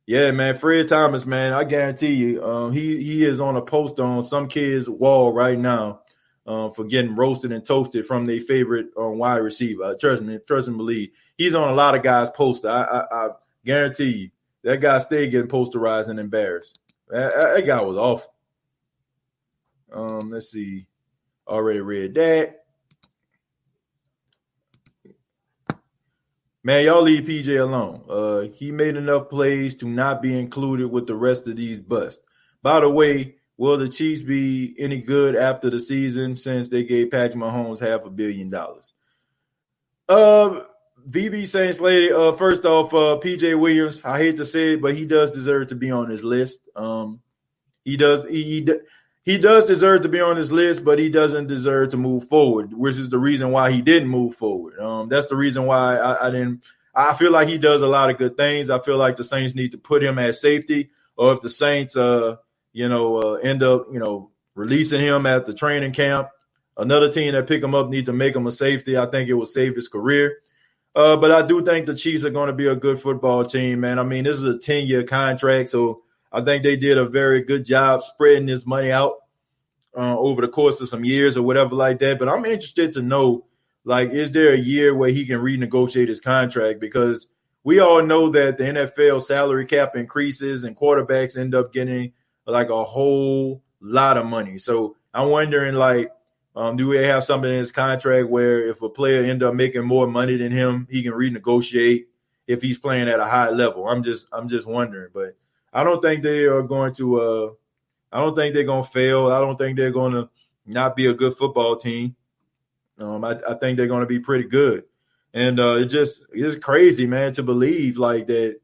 Yeah, man, Fred Thomas, man, I guarantee you, he is on a poster on some kid's wall right now for getting roasted and toasted from their favorite wide receiver. Trust me, believe. He's on a lot of guys' poster. I guarantee you that guy stayed getting posterized and embarrassed. That guy was awful. Let's see. Already read that. Man, y'all leave PJ alone. He made enough plays to not be included with the rest of these busts. By the way, will the Chiefs be any good after the season since they gave Patrick Mahomes $500 million? VB Saints lady, first off, PJ Williams, I hate to say it, but he does deserve to be on this list. He does deserve to be on this list, but he doesn't deserve to move forward, which is the reason why he didn't move forward. That's the reason why I didn't. I feel like he does a lot of good things. I feel like the Saints need to put him at safety, or if the Saints, end up, releasing him at the training camp, another team that pick him up need to make him a safety. I think it will save his career. But I do think the Chiefs are going to be a good football team, man. I mean, this is a 10-year contract, so I think they did a very good job spreading this money out over the course of some years or whatever like that. But I'm interested to know, like, is there a year where he can renegotiate his contract? Because we all know that the NFL salary cap increases and quarterbacks end up getting like a whole lot of money. So I'm wondering, like, do we have something in his contract where if a player end up making more money than him, he can renegotiate if he's playing at a high level? I'm just wondering, but I don't think they are going to. I don't think they're going to fail. I don't think they're going to not be a good football team. I think they're going to be pretty good, and it's crazy, man, to believe like that.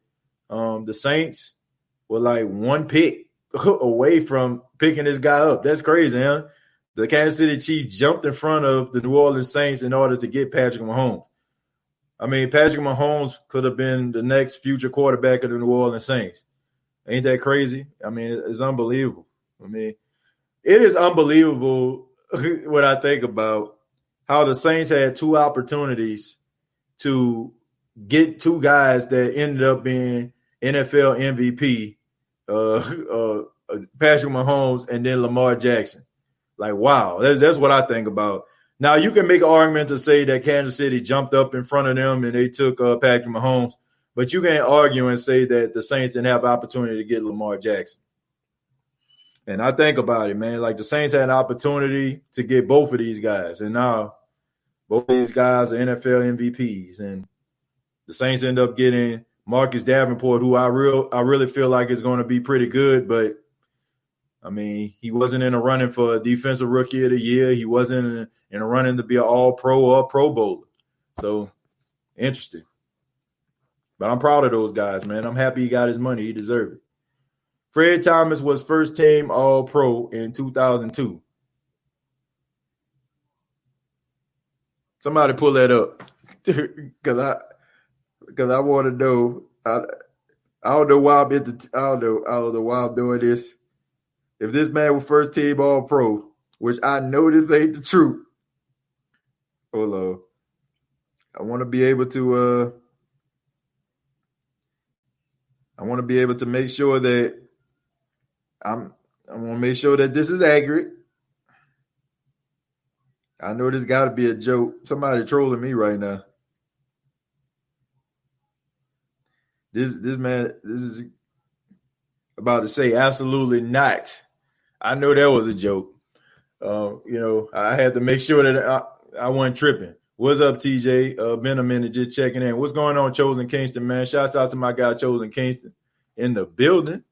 The Saints were like one pick away from picking this guy up. That's crazy, huh? The Kansas City Chiefs jumped in front of the New Orleans Saints in order to get Patrick Mahomes. I mean, Patrick Mahomes could have been the next future quarterback of the New Orleans Saints. Ain't that crazy? I mean, it's unbelievable. I mean, it is unbelievable when I think about how the Saints had two opportunities to get two guys that ended up being NFL MVP, Patrick Mahomes and then Lamar Jackson. Like, wow, that's what I think about. Now, you can make an argument to say that Kansas City jumped up in front of them and they took Patrick Mahomes, but you can't argue and say that the Saints didn't have opportunity to get Lamar Jackson. And I think about it, man, like the Saints had an opportunity to get both of these guys, and now both of these guys are NFL MVPs, and the Saints end up getting Marcus Davenport, who I really feel like is going to be pretty good, but I mean, he wasn't in a running for a defensive rookie of the year. He wasn't in a running to be an all-pro or a Pro Bowler. So, interesting. But I'm proud of those guys, man. I'm happy he got his money. He deserved it. Fred Thomas was first-team All-Pro in 2002. Somebody pull that up, because I want to know. I don't know why I don't know why I'm doing this. If this man was first team All Pro, which I know this ain't the truth. Hold on. I want to be able to make sure that I want to make sure that this is accurate. I know this got to be a joke. Somebody trolling me right now. This is about to say absolutely not. I know that was a joke. I had to make sure that I wasn't tripping. What's up, TJ? Been a minute, just checking in. What's going on, Chosen Kingston, man? Shouts out to my guy, Chosen Kingston, in the building.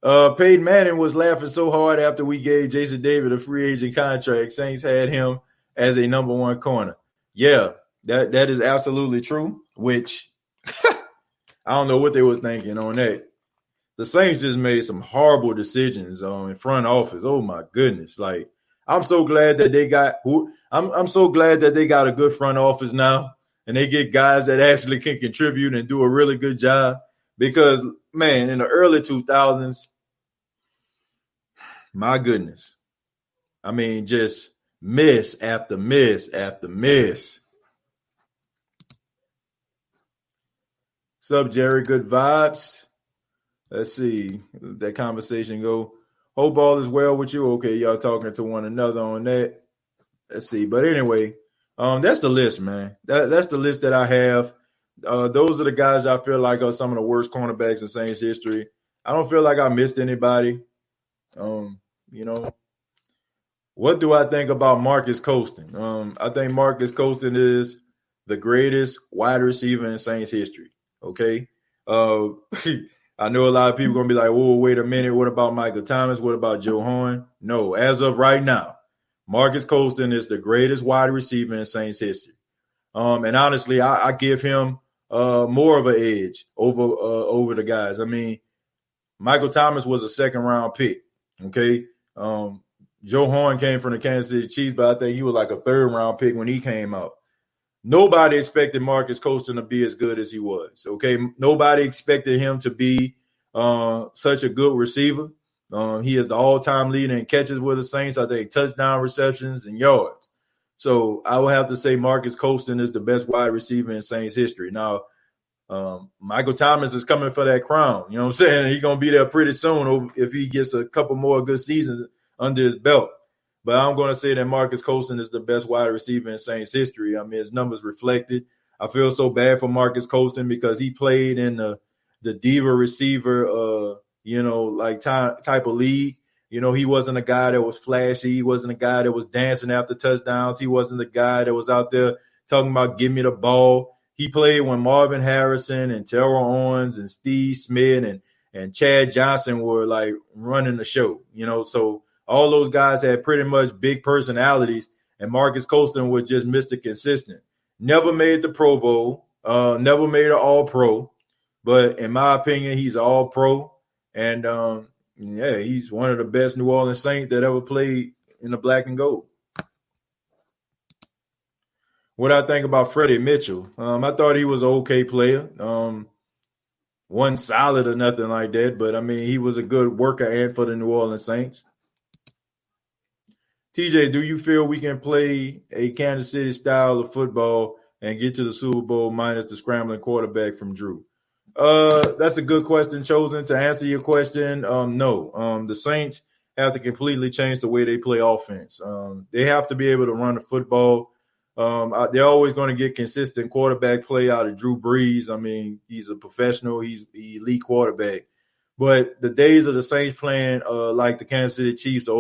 Peyton Manning was laughing so hard after we gave Jason David a free agent contract. Saints had him as a number one corner. Yeah, that is absolutely true, which I don't know what they was thinking on that. The Saints just made some horrible decisions in front office. Oh my goodness! Like, I'm so glad that they got I'm so glad that they got a good front office now, and they get guys that actually can contribute and do a really good job. Because, man, in the early 2000s, My goodness. I mean, just miss after miss after miss. What's up, Jerry? Good vibes. Let's see. That conversation go. Hope all is well with you. Okay, y'all talking to one another on that. Let's see. But anyway, that's the list, man. That's the list that I have. Those are the guys that I feel like are some of the worst cornerbacks in Saints history. I don't feel like I missed anybody. You know, what do I think about Marcus Colston? I think Marcus Colston is the greatest wide receiver in Saints history. Okay. I know a lot of people are going to be like, oh, wait a minute. What about Michael Thomas? What about Joe Horn? No, as of right now, Marcus Colston is the greatest wide receiver in Saints history. And honestly, I give him more of an edge over the guys. I mean, Michael Thomas was a second-round pick, okay? Joe Horn came from the Kansas City Chiefs, but I think he was like a third-round pick when he came out. Nobody expected Marcus Colston to be as good as he was, okay? Nobody expected him to be such a good receiver. He is the all-time leader in catches with the Saints. I think touchdown receptions and yards. So I would have to say Marcus Colston is the best wide receiver in Saints history. Now, Michael Thomas is coming for that crown. You know what I'm saying? He's going to be there pretty soon if he gets a couple more good seasons under his belt. But I'm going to say that Marcus Colston is the best wide receiver in Saints history. I mean, his numbers reflected. I feel so bad for Marcus Colston because he played in the diva receiver, type of league. You know, he wasn't a guy that was flashy. He wasn't a guy that was dancing after touchdowns. He wasn't the guy that was out there talking about give me the ball. He played when Marvin Harrison and Terrell Owens and Steve Smith and Chad Johnson were like running the show, you know. So all those guys had pretty much big personalities, and Marcus Colston was just Mr. Consistent. Never made the Pro Bowl, never made an All-Pro, but in my opinion, he's an All-Pro, and he's one of the best New Orleans Saints that ever played in the black and gold. What I think about Freddie Mitchell, I thought he was an okay player. Wasn't solid or nothing like that, but I mean, he was a good worker ant for the New Orleans Saints. TJ, do you feel we can play a Kansas City style of football and get to the Super Bowl minus the scrambling quarterback from Drew? That's a good question, Chosen. To answer your question, no. The Saints have to completely change the way they play offense. They have to be able to run the football. They're always going to get consistent quarterback play out of Drew Brees. I mean, he's a professional. He's an elite quarterback. But the days of the Saints playing like the Kansas City Chiefs are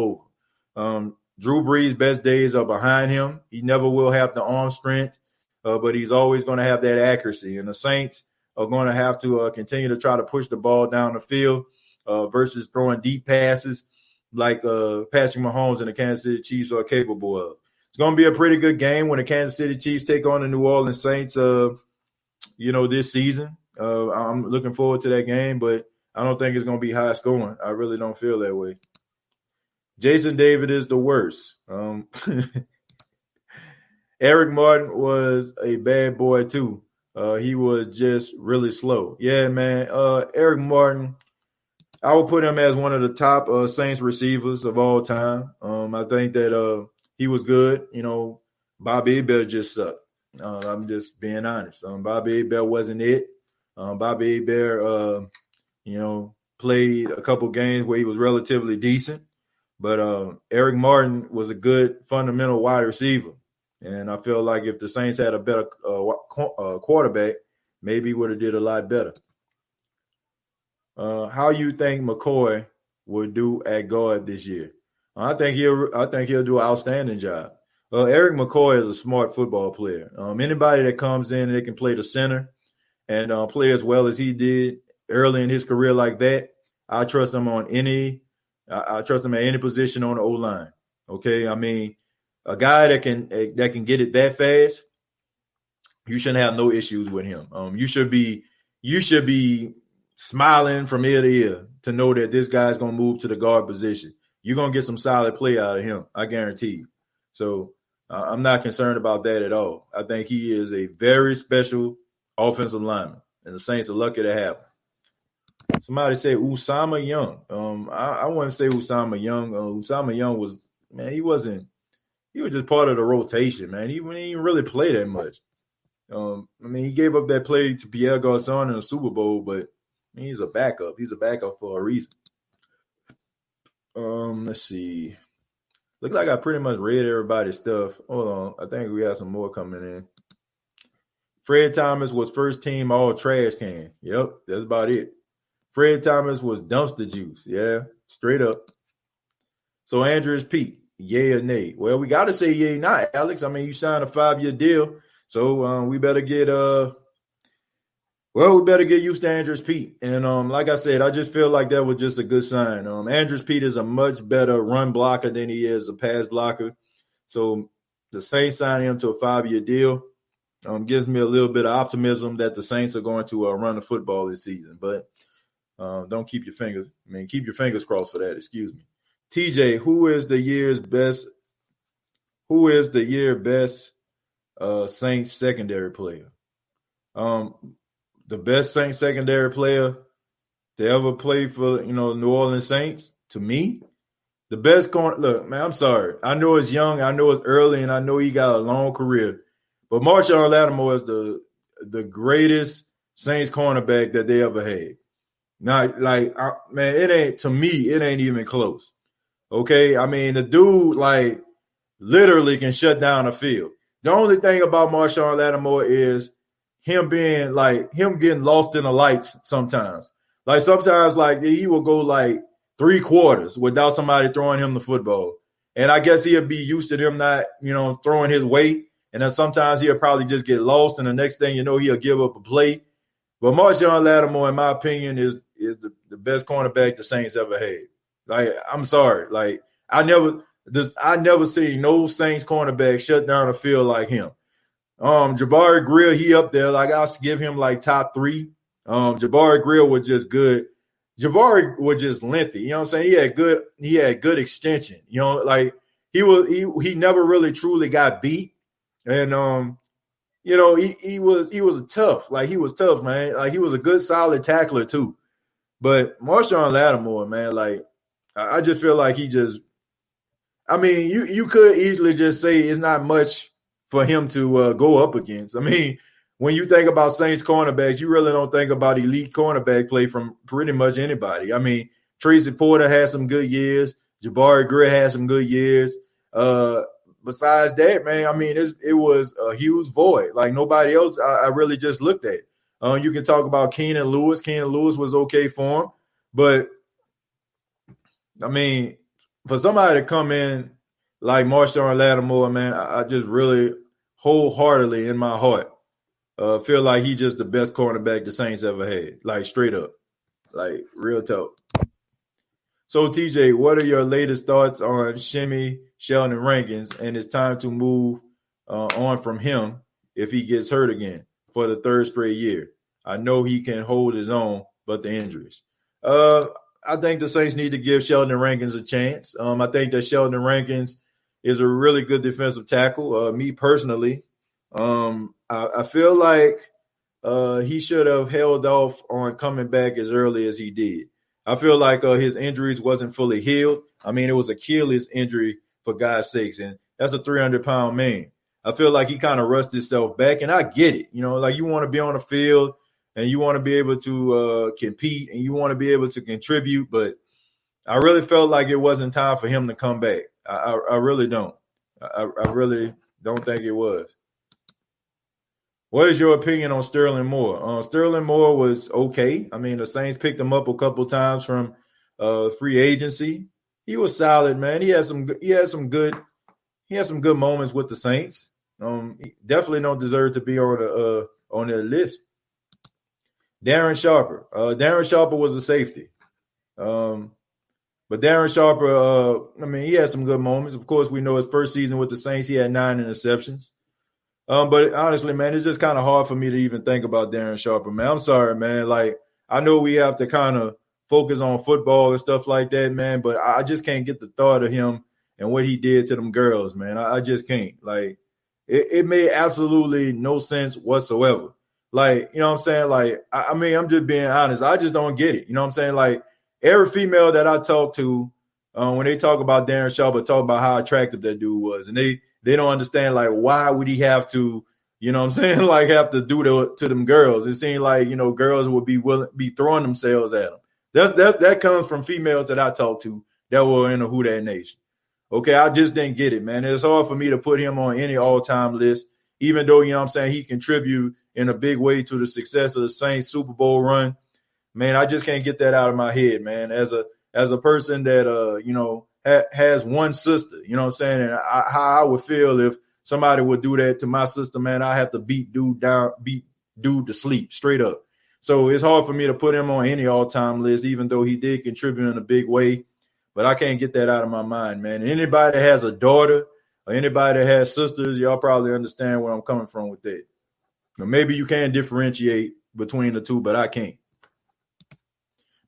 over. Drew Brees' best days are behind him. He never will have the arm strength, but he's always going to have that accuracy. And the Saints are going to have to continue to try to push the ball down the field versus throwing deep passes like Patrick Mahomes and the Kansas City Chiefs are capable of. It's going to be a pretty good game when the Kansas City Chiefs take on the New Orleans Saints, this season. I'm looking forward to that game, but I don't think it's going to be high scoring. I really don't feel that way. Jason David is the worst. Eric Martin was a bad boy, too. He was just really slow. Yeah, man. Eric Martin, I would put him as one of the top Saints receivers of all time. I think that he was good. You know, Bobby Abel just sucked. I'm just being honest. Bobby Abel wasn't it. Bobby Abel, played a couple games where he was relatively decent. But Eric Martin was a good fundamental wide receiver. And I feel like if the Saints had a better quarterback, maybe he would have did a lot better. How you think McCoy will do at guard this year? I think he'll do an outstanding job. Eric McCoy is a smart football player. Anybody that comes in and they can play the center and play as well as he did early in his career like that, I trust him on I trust him at any position on the O-line. Okay, I mean, a guy that can get it that fast, you shouldn't have no issues with him. You should be smiling from ear to ear to know that this guy's gonna move to the guard position. You're gonna get some solid play out of him, I guarantee you. So I'm not concerned about that at all. I think he is a very special offensive lineman, and the Saints are lucky to have him. Somebody said Usama Young. I wouldn't say Usama Young. Usama Young was, man, he was just part of the rotation, man. He didn't even really play that much. He gave up that play to Pierre Garçon in the Super Bowl, but he's a backup. He's a backup for a reason. Let's see. Look like I pretty much read everybody's stuff. Hold on. I think we have some more coming in. Fred Thomas was first team all trash can. Yep, that's about it. Fred Thomas was dumpster juice. Yeah, straight up. So Andrews Pete, yay or nay? Well, we got to say yay, not Alex. I mean, you signed a 5-year deal, so we better get used to Andrews Pete. And like I said, I just feel like that was just a good sign. Andrews Pete is a much better run blocker than he is a pass blocker. So the Saints signing him to a 5-year deal gives me a little bit of optimism that the Saints are going to run the football this season. But don't keep your fingers. Keep your fingers crossed for that. Excuse me. TJ, who is the year's best Saints secondary player? The best Saints secondary player to ever play for, New Orleans Saints, to me, the best corner. Look, man, I'm sorry. I know it's young, I know it's early, and I know he got a long career. But Marshawn Lattimore is the greatest Saints cornerback that they ever had. Not it ain't even close. Okay, the dude literally can shut down a field. The only thing about Marshawn Lattimore is him getting lost in the lights sometimes. Sometimes he will go 3 quarters without somebody throwing him the football. And I guess he'll be used to them not, throwing his way. And then sometimes he'll probably just get lost, and the next thing you know, he'll give up a play. But Marshawn Lattimore, in my opinion, is the best cornerback the Saints ever had. I'm sorry. I never seen no Saints cornerback shut down a field like him. Jabari Greer, he up there. I'll give him top 3. Jabari Greer was just good. Jabari was just lengthy. You know what I'm saying? He had good extension. He never really truly got beat. And he was tough. He was tough, man. He was a good solid tackler too. But Marshawn Lattimore, man, I just feel like he just you could easily just say it's not much for him to go up against. When you think about Saints cornerbacks, you really don't think about elite cornerback play from pretty much anybody. Tracy Porter had some good years. Jabari Greer had some good years. Besides that, man, it was a huge void. Nobody else I really just looked at. You can talk about Keenan Lewis. Keenan Lewis was okay for him. But, for somebody to come in like Marshawn Lattimore, man, I just really wholeheartedly in my heart feel like he's just the best cornerback the Saints ever had. Straight up. Real talk. So, TJ, what are your latest thoughts on Sheldon Rankins, and it's time to move on from him if he gets hurt again for the 3rd straight year? I know he can hold his own, but the injuries. I think the Saints need to give Sheldon Rankins a chance. I think that Sheldon Rankins is a really good defensive tackle. Me personally, I feel like he should have held off on coming back as early as he did. I feel like his injuries wasn't fully healed. It was Achilles injury, for God's sakes, and that's a 300-pound man. I feel like he kind of rushed himself back, and I get it. You want to be on the field, and you want to be able to compete, and you want to be able to contribute, but I really felt like it wasn't time for him to come back. I really don't. I really don't think it was. What is your opinion on Sterling Moore? Sterling Moore was okay. The Saints picked him up a couple times from free agency. He was solid, man. He had some good moments with the Saints. He definitely don't deserve to be on their list. Darren Sharper. Darren Sharper was a safety. But Darren Sharper, he had some good moments. Of course, we know his first season with the Saints, he had 9 interceptions. But honestly, man, it's just kind of hard for me to even think about Darren Sharper, man. I'm sorry, man. I know we have to kind of focus on football and stuff like that, man, but I just can't get the thought of him and what he did to them girls, man. I just can't. It made absolutely no sense whatsoever. Like, you know what I'm saying? Like, I mean, I'm just being honest. I just don't get it. You know what I'm saying? Like, every female that I talk to, when they talk about Darren Sharper, talk about how attractive that dude was. And they don't understand, like, why would he have to, you know what I'm saying? Like, have to do to them girls. It seemed like, you know, girls would be throwing themselves at him. That comes from females that I talk to that were in the Who Dat Nation. Okay, I just didn't get it, man. It's hard for me to put him on any all-time list, even though, you know what I'm saying, he contributed in a big way to the success of the Saints Super Bowl run. Man, I just can't get that out of my head, man. As a person that, you know, has one sister, you know what I'm saying, and how I would feel if somebody would do that to my sister, man, I have to beat dude to sleep, straight up. So it's hard for me to put him on any all-time list, even though he did contribute in a big way. But I can't get that out of my mind, man. Anybody that has a daughter or anybody that has sisters, y'all probably understand where I'm coming from with that. Or maybe you can differentiate between the two, but I can't.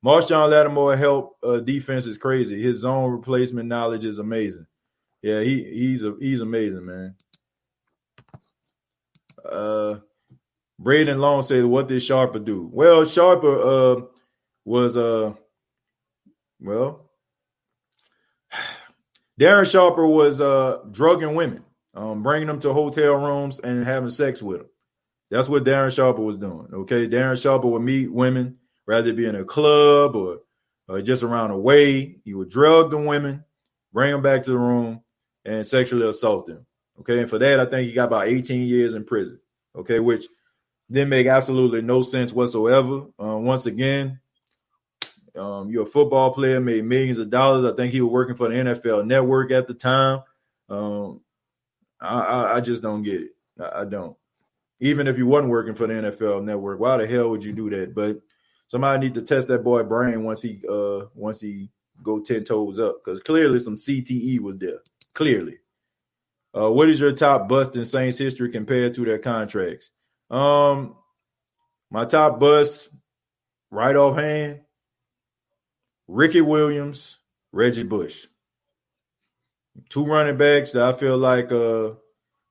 Marshawn Lattimore help defense is crazy. His zone replacement knowledge is amazing. Yeah, he's amazing, man. Braden Long said, "What did Sharper do?" Well, Sharper was Darren Sharper was drugging women, bringing them to hotel rooms and having sex with them. That's what Darren Sharper was doing. Okay, Darren Sharper would meet women, rather it be in a club or just around the way. He would drug the women, bring them back to the room, and sexually assault them. Okay, and for that, I think he got about 18 years in prison. Okay, which didn't make absolutely no sense whatsoever. Once again, you're a football player, made millions of dollars. I think he was working for the NFL Network at the time. I just don't get it. I don't. Even if you wasn't working for the NFL Network, why the hell would you do that? But somebody need to test that boy brain once he go 10 toes up, because clearly some CTE was there. Clearly. What is your top bust in Saints history compared to their contracts? My top bust, right offhand, Ricky Williams, Reggie Bush. Two running backs that I feel like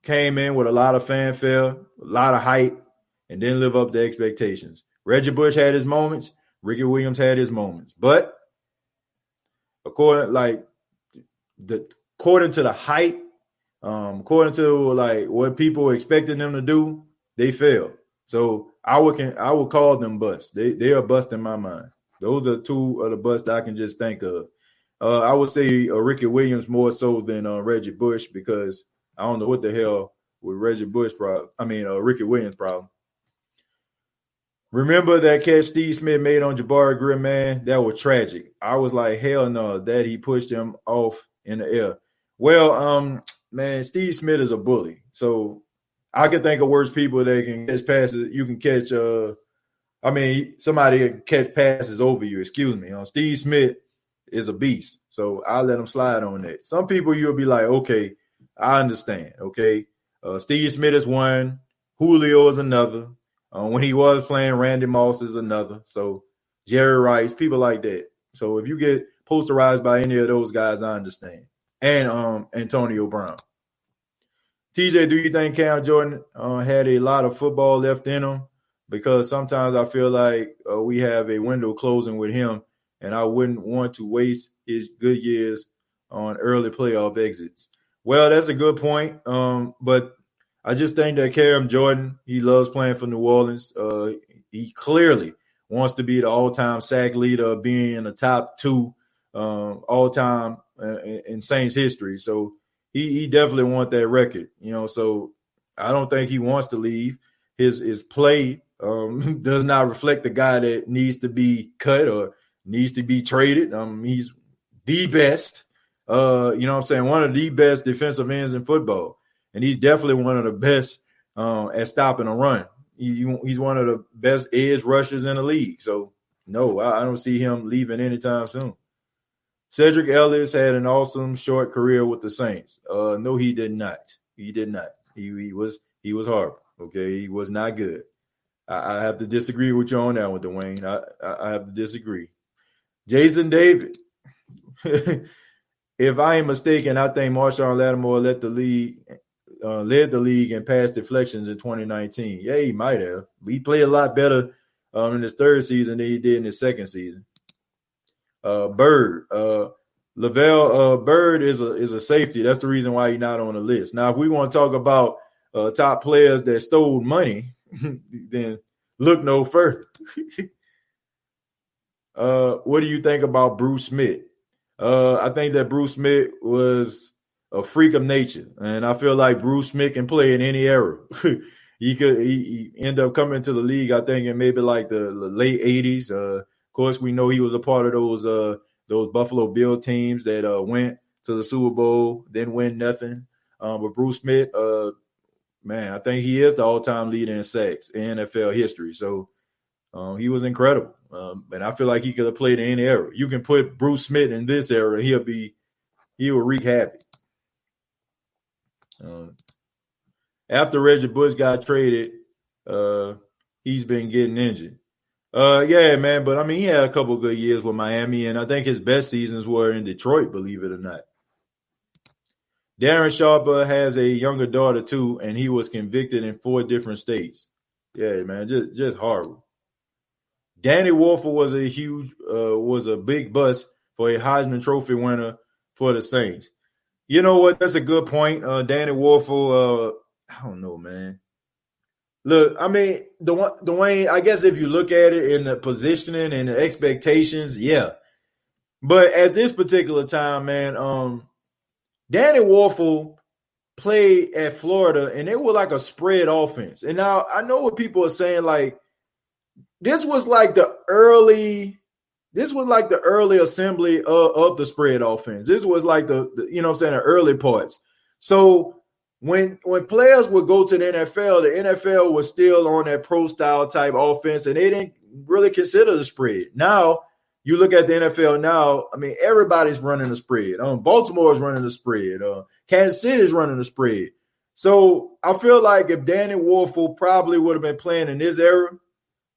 came in with a lot of fanfare, a lot of hype, and didn't live up to expectations. Reggie Bush had his moments. Ricky Williams had his moments. But according to the hype, according to like what people expected them to do, they failed. So I would call them busts. They are bust in my mind. Those are two of the busts I can just think of. I would say Ricky Williams more so than Reggie Bush, because I don't know what the hell with Reggie Bush problem. I mean Ricky Williams problem. Remember that catch Steve Smith made on Jabari Greer, man? That was tragic. I was like, hell no, that he pushed him off in the air. Well, man, Steve Smith is a bully. So I can think of worse people that can catch passes. You can catch somebody can catch passes over you, excuse me. Steve Smith is a beast. So I'll let him slide on that. Some people you'll be like, okay, I understand. Okay. Steve Smith is one. Julio is another. When he was playing, Randy Moss is another. So Jerry Rice, people like that. So if you get posterized by any of those guys, I understand. And Antonio Brown. TJ, do you think Cam Jordan had a lot of football left in him? Because sometimes I feel like we have a window closing with him, and I wouldn't want to waste his good years on early playoff exits. Well, that's a good point. But I just think that Cam Jordan, he loves playing for New Orleans. He clearly wants to be the all-time sack leader, being in the top two all-time in Saints history. So he definitely wants that record, so I don't think he wants to leave. His play does not reflect the guy that needs to be cut or needs to be traded. He's the best, one of the best defensive ends in football. And he's definitely one of the best at stopping a run. He's one of the best edge rushers in the league. So, no, I don't see him leaving anytime soon. Cedric Ellis had an awesome short career with the Saints. No, he did not. He did not. He was horrible. Okay, he was not good. I have to disagree with you on that one, Dwayne. I have to disagree. Jason David. If I ain't mistaken, I think Marshawn Lattimore led the league led the league in pass deflections in 2019. Yeah, he might have. He played a lot better in his third season than he did in his second season. Bird. Lavelle Bird is a safety. That's the reason why he's not on the list. Now, if we want to talk about top players that stole money, then look no further. What do you think about Bruce Smith? I think that Bruce Smith was a freak of nature, and I feel like Bruce Smith can play in any era. He ended up coming to the league, I think, in maybe like the late 80s. Of course, we know he was a part of those Buffalo Bill teams that went to the Super Bowl, didn't win nothing. But Bruce Smith, man, I think he is the all-time leader in sacks in NFL history. So he was incredible. And I feel like he could have played in any era. You can put Bruce Smith in this era, he will wreak havoc. After Reggie Bush got traded, he's been getting injured. Yeah, man, but I mean, he had a couple good years with Miami, and I think his best seasons were in Detroit, believe it or not. Darren Sharper has a younger daughter too, and he was convicted in 4 different states. Yeah, man, just horrible. Danny Wolford was a big bust for a Heisman Trophy winner for the Saints. You know what? That's a good point. Danny Wolford, I don't know, man. Look, I mean, Dwayne, I guess if you look at it in the positioning and the expectations, yeah. But at this particular time, man, Danny Wolford played at Florida, and it was like a spread offense. And now I know what people are saying, like, this was like the early assembly of the spread offense. This was like the the early parts. So when players would go to the NFL was still on that pro style type offense, and they didn't really consider the spread. Now you look at the NFL now, I mean, everybody's running the spread. Baltimore is running the spread. Kansas City is running the spread. So I feel like if Danny Wolford probably would have been playing in this era,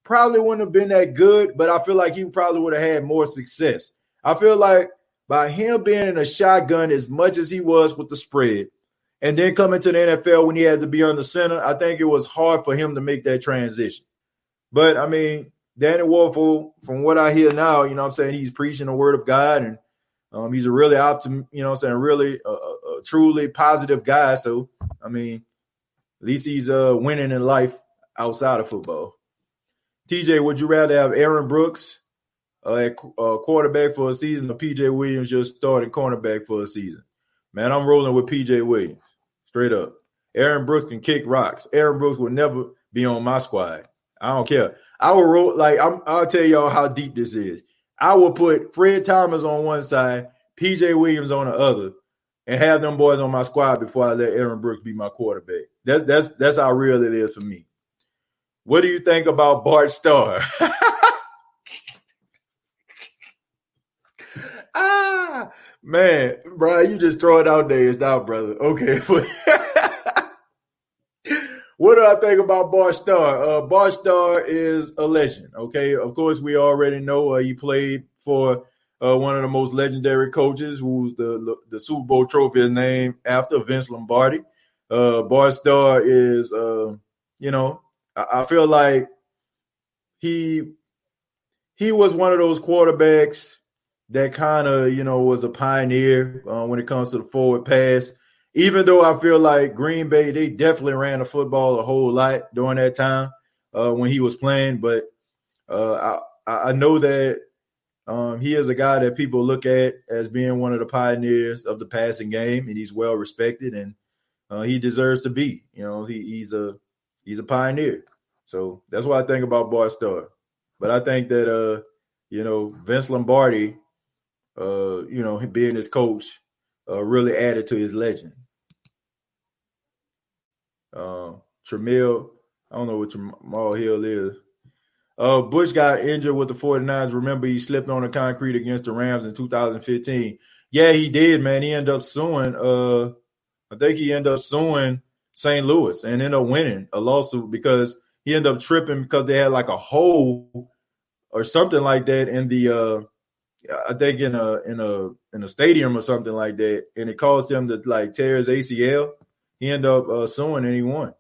probably wouldn't have been that good, but I feel like he probably would have had more success. I feel like by him being in a shotgun as much as he was with the spread, and then coming to the NFL when he had to be on the center, I think it was hard for him to make that transition. But, I mean, Danny Wolford, from what I hear now, he's preaching the word of God, and he's a really really a truly positive guy. So, I mean, at least he's winning in life outside of football. TJ, would you rather have Aaron Brooks at quarterback for a season or PJ Williams just starting cornerback for a season? Man, I'm rolling with PJ Williams. Straight up. Aaron Brooks can kick rocks. Aaron Brooks will never be on my squad. I don't care. I will roll I'll tell y'all how deep this is. I will put Fred Thomas on one side, PJ Williams on the other, and have them boys on my squad before I let Aaron Brooks be my quarterback. That's how real it is for me. What do you think about Bart Starr? Man, Brian, you just throw it out there now, brother. Okay. What do I think about Bart Starr? Bart Starr is a legend, okay? Of course, we already know he played for one of the most legendary coaches, who's the Super Bowl trophy is named after, Vince Lombardi. Bart Starr is, I feel like he was one of those quarterbacks that kind of, was a pioneer when it comes to the forward pass. Even though I feel like Green Bay, they definitely ran the football a whole lot during that time when he was playing. But I know that he is a guy that people look at as being one of the pioneers of the passing game, and he's well respected, and he deserves to be. He's a pioneer. So that's what I think about Bart Starr. But I think that, Vince Lombardi, being his coach, really added to his legend. Tramiel, I don't know what Jamal Hill is. Bush got injured with the 49ers. Remember, he slipped on the concrete against the Rams in 2015. Yeah, he did, man. He ended up suing. I think he ended up suing St. Louis and ended up winning a lawsuit because he ended up tripping because they had like a hole or something like that in the I think in a stadium or something like that, and it caused him to like tear his ACL. he ended up suing and he won.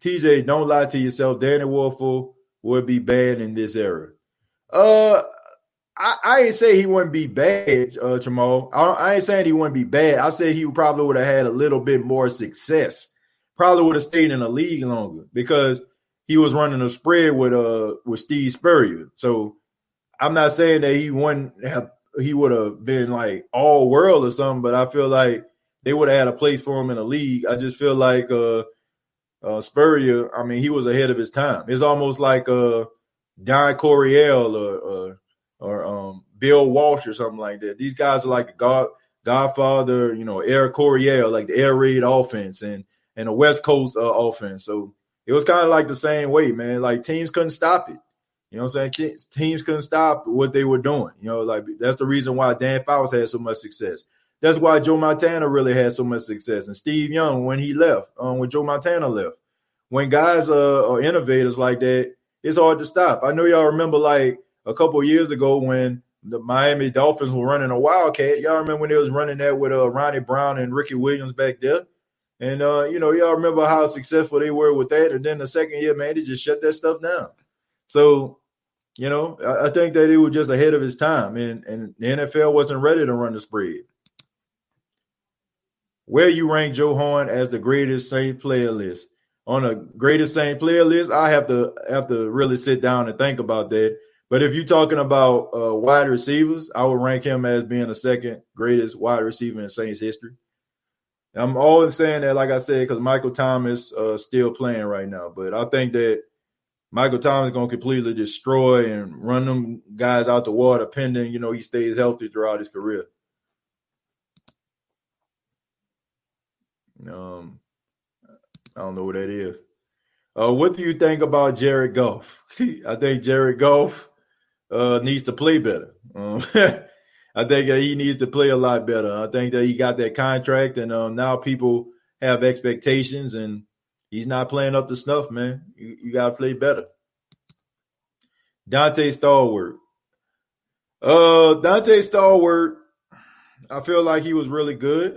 TJ, don't lie to yourself. Danny Wolford would be bad in this era. I ain't say he wouldn't be bad, Jamal. I ain't saying he wouldn't be bad. I said he probably would have had a little bit more success. Probably would have stayed in the league longer because he was running a spread with Steve Spurrier. So I'm not saying that he would have been like all world or something, but I feel like they would have had a place for him in the league. I just feel like Spurrier, I mean, he was ahead of his time. It's almost like Don Coryell or Bill Walsh or something like that. These guys are like the Godfather, Eric Coryell, like the air raid offense and the West Coast offense. So it was kind of like the same way, man. Like teams couldn't stop it. You know what I'm saying? Teams couldn't stop what they were doing. Like that's the reason why Dan Fouts had so much success. That's why Joe Montana really had so much success. And Steve Young, when he left, when Joe Montana left. When guys are innovators like that, it's hard to stop. I know y'all remember like a couple of years ago when the Miami Dolphins were running a Wildcat. Y'all remember when they was running that with Ronnie Brown and Ricky Williams back there? And, y'all remember how successful they were with that. And then the second year, man, they just shut that stuff down. So, I think that he was just ahead of his time. And the NFL wasn't ready to run the spread. Where you rank Joe Horn as the greatest Saints player list? On a greatest Saints player list, I have to really sit down and think about that. But if you're talking about wide receivers, I would rank him as being the second greatest wide receiver in Saints history. I'm always saying that, like I said, because Michael Thomas still playing right now. But I think that Michael Thomas is going to completely destroy and run them guys out the water, pending, he stays healthy throughout his career. I don't know what that is. What do you think about Jared Goff? I think Jared Goff needs to play better. I think that he needs to play a lot better. I think that he got that contract, and now people have expectations, and he's not playing up to snuff, man. You got to play better. Dante Stallworth. Dante Stallworth, I feel like he was really good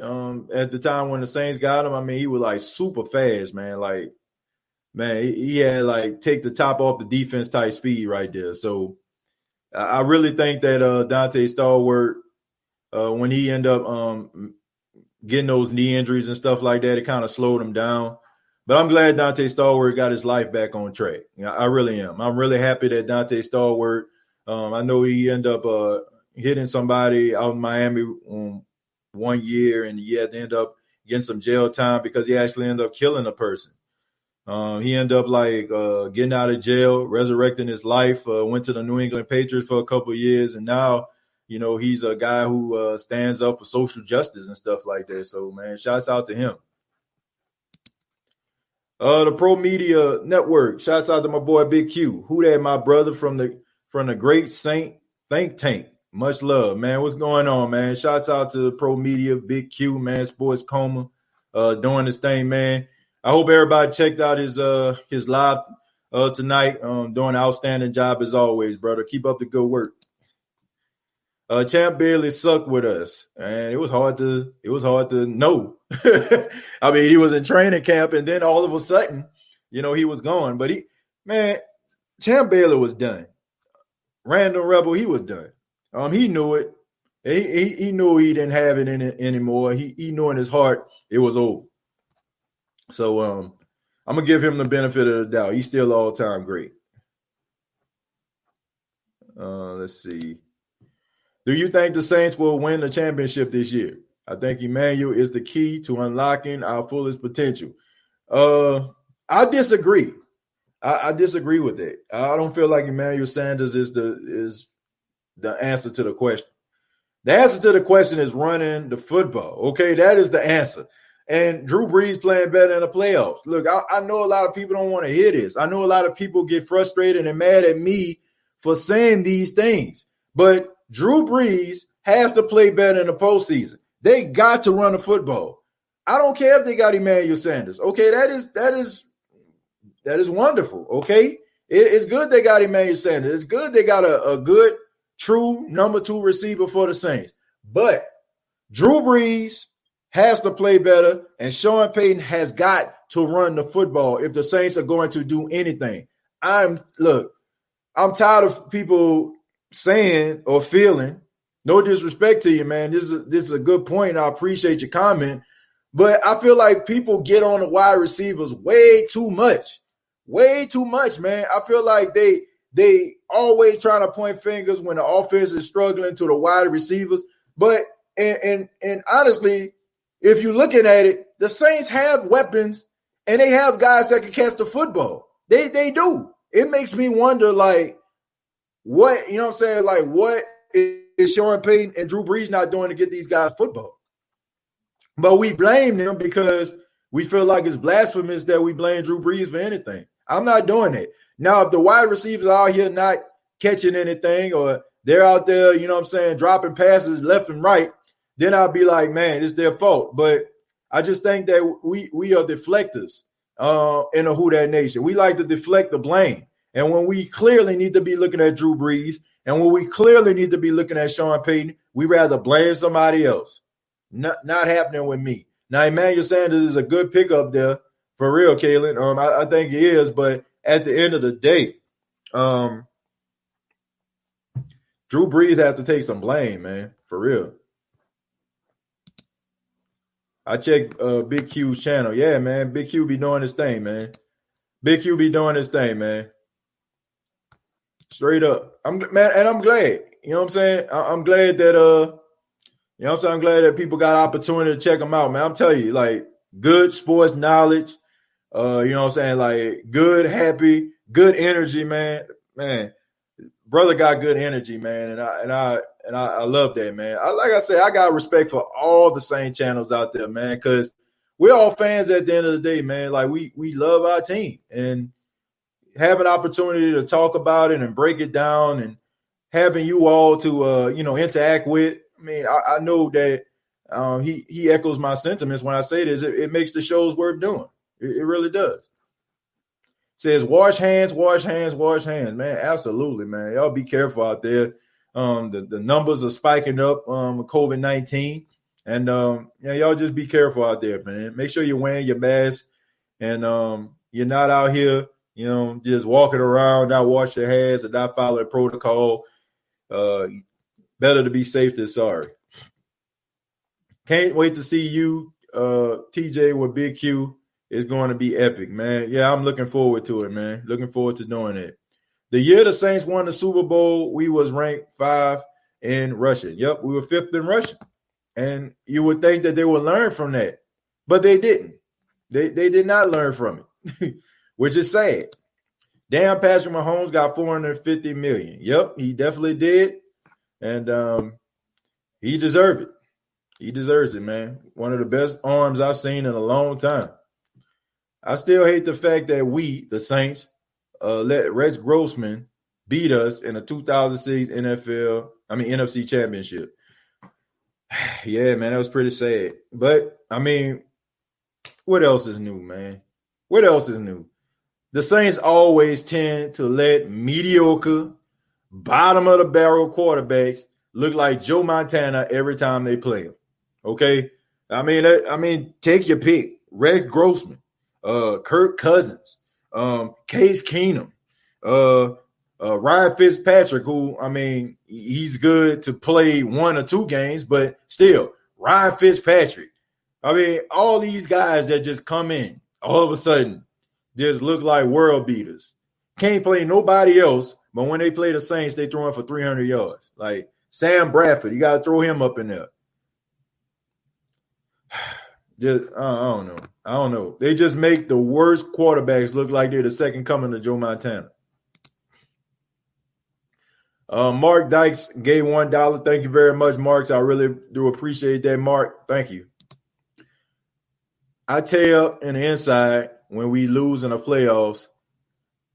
at the time when the Saints got him. I mean, he was like super fast, man. Like, man, he had like take the top off the defense type speed right there. So I really think that Dante Stallworth, when he ended up getting those knee injuries and stuff like that, it kind of slowed him down. But I'm glad Dante Stallworth got his life back on track. I really am. I'm really happy that Dante Stallworth, I know he ended up hitting somebody out in Miami 1 year, and he had to end up getting some jail time because he actually ended up killing a person. He ended up getting out of jail, resurrecting his life, went to the New England Patriots for a couple of years, and now, he's a guy who stands up for social justice and stuff like that. So, man, shouts out to him. The Pro Media Network, shouts out to my boy Big Q. Who that, my brother from the Great Saint Think Tank. Much love, man. What's going on, man? Shouts out to the Pro Media, Big Q, man. Sports Coma, doing this thing, man. I hope everybody checked out his live tonight. Doing an outstanding job as always, brother. Keep up the good work. Champ Bailey sucked with us, and it was hard to know. I mean, he was in training camp, and then all of a sudden, he was gone. But Champ Bailey was done. Random Rebel, he was done. He knew it. He knew he didn't have it in it anymore. He knew in his heart it was over. So I'm gonna give him the benefit of the doubt. He's still all-time great. Let's see. Do you think the Saints will win the championship this year? I think Emmanuel is the key to unlocking our fullest potential. I disagree. I disagree with that. I don't feel like Emmanuel Sanders is the answer to the question. The answer to the question is running the football. Okay, that is the answer. And Drew Brees playing better in the playoffs. Look, I know a lot of people don't want to hear this. I know a lot of people get frustrated and mad at me for saying these things. But Drew Brees has to play better in the postseason. They got to run the football. I don't care if they got Emmanuel Sanders. Okay, that is wonderful. Okay, it's good they got Emmanuel Sanders. It's good they got a good, true number 2 receiver for the Saints. But Drew Brees has to play better, and Sean Payton has got to run the football if the Saints are going to do anything. I'm tired of people saying or feeling, no disrespect to you, man. This is a good point. I appreciate your comment. But I feel like people get on the wide receivers way too much. Way too much, man. I feel like they always trying to point fingers when the offense is struggling to the wide receivers. But and honestly, if you're looking at it, the Saints have weapons and they have guys that can catch the football. They do. It makes me wonder, like, what, you know what I'm saying? Like, what is Sean Payton and Drew Brees not doing to get these guys football? But we blame them because we feel like it's blasphemous that we blame Drew Brees for anything. I'm not doing that. Now, if the wide receivers are out here not catching anything or they're out there, you know what I'm saying, dropping passes left and right, then I'll be like, man, it's their fault. But I just think that we are deflectors in the Who Dat Nation. We like to deflect the blame. And when we clearly need to be looking at Drew Brees and when we clearly need to be looking at Sean Payton, we rather blame somebody else. Not happening with me. Now, Emmanuel Sanders is a good pickup there for real, Kalen. I think he is, but at the end of the day, Drew Brees had to take some blame, man, for real. I checked Big Q's channel. Yeah, man, Big Q be doing his thing, man. Big Q be doing his thing, man. Straight up. I'm glad. You know what I'm saying? I'm glad that you know what I'm saying? I'm glad that people got opportunity to check them out, man. I'm telling you, like, good sports knowledge, you know what I'm saying? Like, good, happy, good energy, man. Man, brother got good energy, man, and I love that, man. Like I said, I got respect for all the same channels out there, man, because we're all fans at the end of the day, man. Like, we love our team, and have an opportunity to talk about it and break it down and having you all to, you know, interact with. I mean, I know that he echoes my sentiments when I say this. It makes the shows worth doing. It really does. Says wash hands, wash hands, wash hands, man. Absolutely, man. Y'all be careful out there. The numbers are spiking up with COVID-19. And yeah, y'all just be careful out there, man. Make sure you're wearing your mask and you're not out here, you know, just walking around, not wash your hands and not following protocol. Better to be safe than sorry. Can't wait to see you, TJ, with Big Q. It's going to be epic, man. Yeah, I'm looking forward to it, man. Looking forward to doing it. The year the Saints won the Super Bowl, we was ranked 5 in rushing. Yep, we were 5th in rushing. And you would think that they would learn from that. But they didn't. They did not learn from it, which is sad. Damn, Patrick Mahomes got $450 million. Yep, he definitely did. And he deserved it. He deserves it, man. One of the best arms I've seen in a long time. I still hate the fact that we, the Saints, let Rex Grossman beat us in a 2006 NFC championship. Yeah, man, that was pretty sad. But, I mean, what else is new, man? What else is new? The Saints always tend to let mediocre, bottom-of-the-barrel quarterbacks look like Joe Montana every time they play him. Okay? I mean, take your pick. Rex Grossman, Kirk Cousins, Case Keenum, Ryan Fitzpatrick, who, I mean, he's good to play 1 or 2 games, but still, Ryan Fitzpatrick. I mean, all these guys that just come in all of a sudden just look like world beaters. Can't play nobody else, but when they play the Saints, they throw in for 300 yards. Like Sam Bradford, you got to throw him up in there. Just, I don't know. They just make the worst quarterbacks look like they're the second coming to Joe Montana. Mark Dykes gave $1. Thank you very much, Marks. I really do appreciate that, Mark. Thank you. I tell in the inside when we lose in the playoffs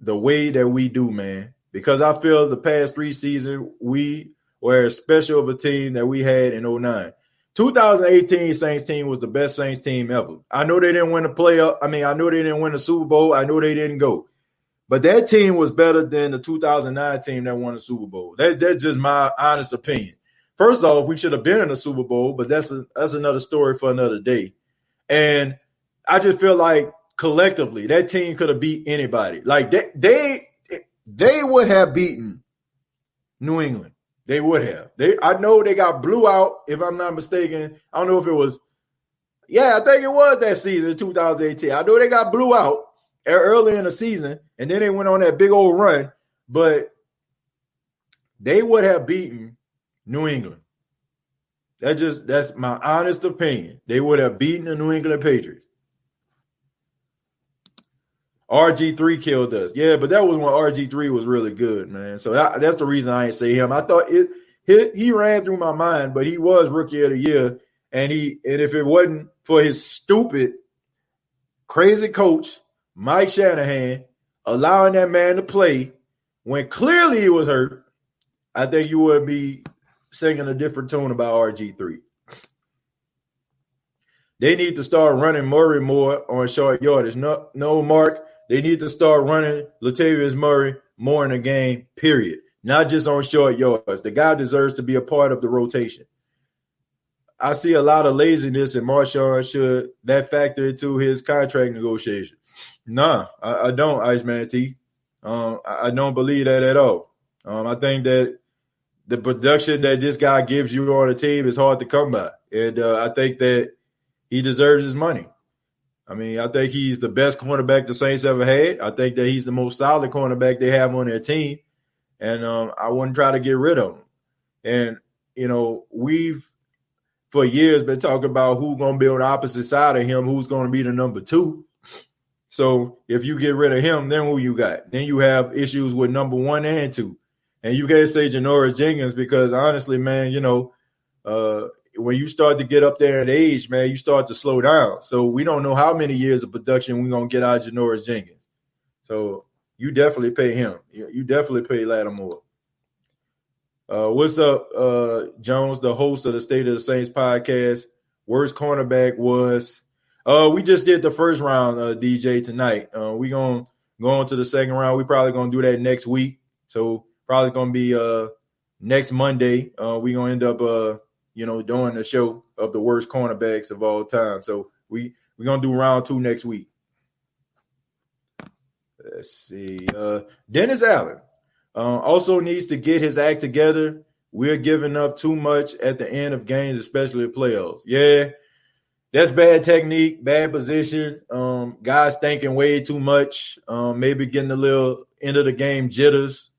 the way that we do, man, because I feel the past 3 seasons we were as special of a team that we had in 2009. 2018 Saints team was the best Saints team ever. I know they didn't win the playoff. I mean, I know they didn't win the Super Bowl. I know they didn't go. But that team was better than the 2009 team that won the Super Bowl. That's just my honest opinion. first off, we should have been in the Super Bowl, but that's another story for another day. And I just feel like collectively that team could have beat anybody. Like they would have beaten New England. They would have. I know they got blew out, if I'm not mistaken. I don't know if it was. Yeah, I think it was that season, 2018. I know they got blew out early in the season, and then they went on that big old run. But they would have beaten New England. That's my honest opinion. They would have beaten the New England Patriots. RG3 killed us. Yeah, but that was when RG3 was really good, man. So that's the reason I ain't say him. I thought he ran through my mind, but he was Rookie of the Year. And if it wasn't for his stupid, crazy coach, Mike Shanahan, allowing that man to play when clearly he was hurt, I think you would be singing a different tune about RG3. They need to start running Murray more on short yardage. No, Mark. They need to start running Latavius Murray more in the game, period. Not just on short yards. The guy deserves to be a part of the rotation. I see a lot of laziness, and Marshawn should that factor into his contract negotiation. Nah, I don't, Iceman T. I don't believe that at all. I think that the production that this guy gives you on the team is hard to come by. And I think that he deserves his money. I mean, I think he's the best cornerback the Saints ever had. I think that he's the most solid cornerback they have on their team. And I wouldn't try to get rid of him. And, we've for years been talking about who's going to be on the opposite side of him, who's going to be the number 2. So if you get rid of him, then who you got? Then you have issues with number 1 and 2. And you can't say Janoris Jenkins because, honestly, man, when you start to get up there in age, man, you start to slow down. So we don't know how many years of production we're going to get out of Janoris Jenkins. So you definitely pay him. You definitely pay Lattimore. What's up, Jones, the host of the State of the Saints podcast? Worst cornerback was we just did the first round, DJ, tonight. We're going to go on to the second round. We're probably going to do that next week. So probably going to be next Monday. We're going to end up doing the show of the worst cornerbacks of all time. So we're going to do round 2 next week. Let's see. Dennis Allen also needs to get his act together. We're giving up too much at the end of games, especially the playoffs. Yeah, that's bad technique, bad position. Guys thinking way too much. Maybe getting a little end of the game jitters.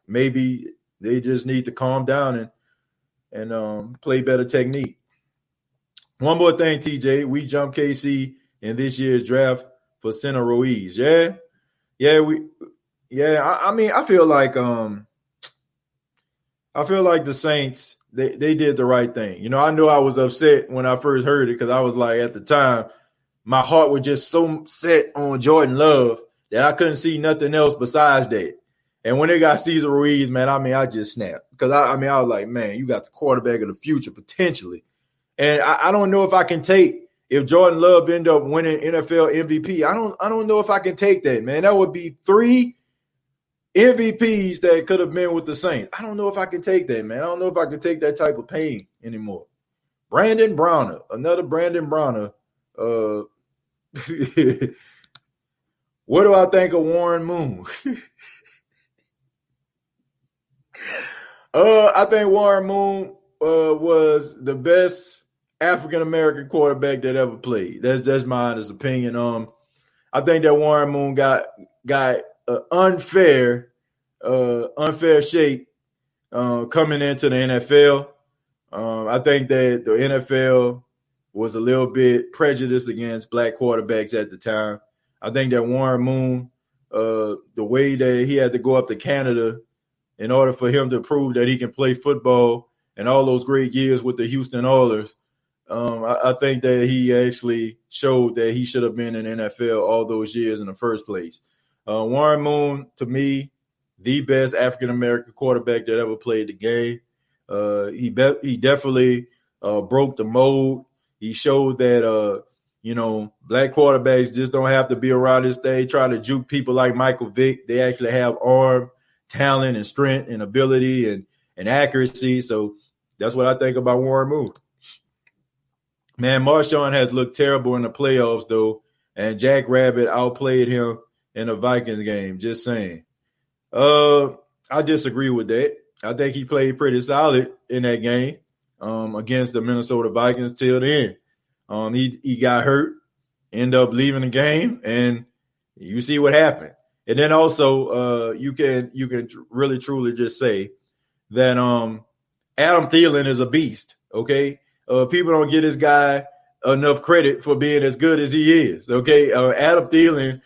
Maybe they just need to calm down and play better technique. One more thing, TJ. We jumped KC in this year's draft for center Ruiz. Yeah. I mean, I feel like the Saints they did the right thing. I know I was upset when I first heard it because I was like, at the time, my heart was just so set on Jordan Love that I couldn't see nothing else besides that. And when they got Cesar Ruiz, man, I mean, I just snapped because I was like, man, you got the quarterback of the future potentially. And I don't know if I can take if Jordan Love end up winning NFL MVP. I don't know if I can take that, man. That would be 3 MVPs that could have been with the Saints. I don't know if I can take that, man. I don't know if I can take that type of pain anymore. Brandon Browner, another Brandon Browner. What do I think of Warren Moon? I think Warren Moon was the best African-American quarterback that ever played. That's my honest opinion. I think that Warren Moon got unfair shake coming into the NFL. I think that the NFL was a little bit prejudiced against black quarterbacks at the time. I think that Warren Moon, the way that he had to go up to Canada in order for him to prove that he can play football and all those great years with the Houston Oilers, I think that he actually showed that he should have been in the NFL all those years in the first place. Warren Moon, to me, the best African-American quarterback that ever played the game. He definitely broke the mold. He showed that, black quarterbacks just don't have to be around this day trying to juke people like Michael Vick. They actually have arm, talent, and strength and ability and accuracy. So That's what I think about Warren Moon. Man, Marshawn has looked terrible in the playoffs, though, and Jack Rabbit outplayed him in the Vikings game. Just saying. I disagree with that. I think he played pretty solid in that game against the Minnesota Vikings till the end. He got hurt, ended up leaving the game, and you see what happened. And then also, you can really truly just say that Adam Thielen is a beast. Okay. People don't give this guy enough credit for being as good as he is. Okay. Adam Thielen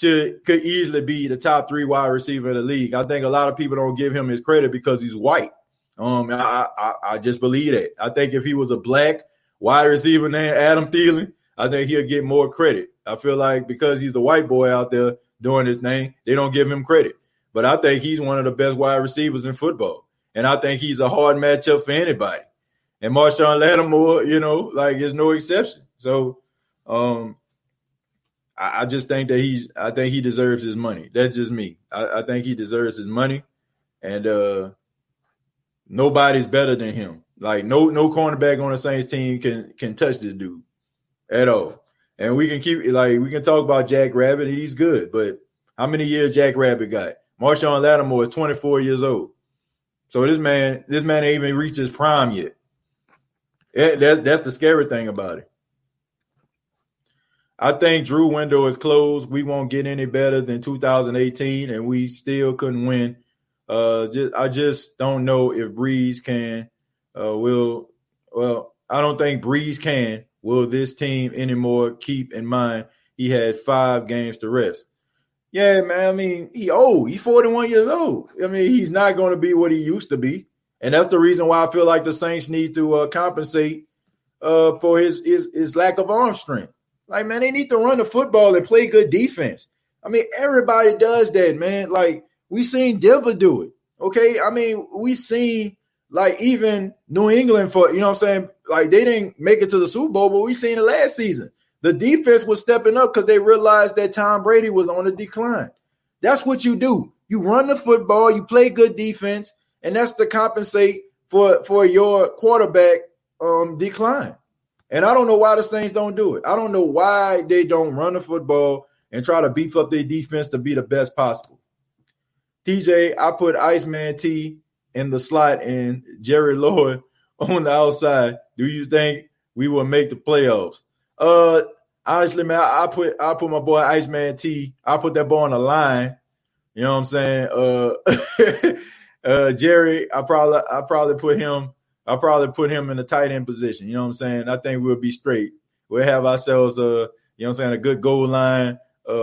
could easily be the top 3 wide receiver in the league. I think a lot of people don't give him his credit because he's white. I just believe that. I think if he was a black wide receiver named Adam Thielen, I think he'll get more credit. I feel like because he's the white boy out there doing his thing, they don't give him credit. But I think he's one of the best wide receivers in football. And I think he's a hard matchup for anybody. And Marshawn Lattimore, is no exception. So I just think that I think he deserves his money. That's just me. I think he deserves his money. And nobody's better than him. Like no cornerback on the Saints team can touch this dude at all. And we can talk about Jack Rabbit. He's good, but how many years Jack Rabbit got? Marshawn Lattimore is 24 years old. So this man ain't even reached his prime yet. That's the scary thing about it. I think Drew window is closed. We won't get any better than 2018, and we still couldn't win. I just don't know if Breeze can. I don't think Breeze can. Will this team anymore? Keep in mind he had 5 games to rest. Yeah, man. I mean, he's old. He's 41 years old. I mean, he's not going to be what he used to be, and that's the reason why I feel like the Saints need to compensate for his lack of arm strength. Like, man, they need to run the football and play good defense. I mean, everybody does that, man. Like, we seen Denver do it, okay? I mean, we seen, like, even New England for, you know what I'm saying? Like, they didn't make it to the Super Bowl, but we seen it last season. The defense was stepping up because they realized that Tom Brady was on a decline. That's what you do. You run the football, you play good defense, and that's to compensate for your quarterback decline. And I don't know why the Saints don't do it. I don't know why they don't run the football and try to beef up their defense to be the best possible. TJ, I put Iceman T in the slot and Jerry Lloyd on the outside. Do you think we will make the playoffs? Honestly, man, I put my boy Iceman T. I put that ball on the line. You know what I'm saying? Jerry, I probably put him. I'll probably put him in a tight end position. You know what I'm saying? I think we'll be straight. We'll have ourselves a good goal line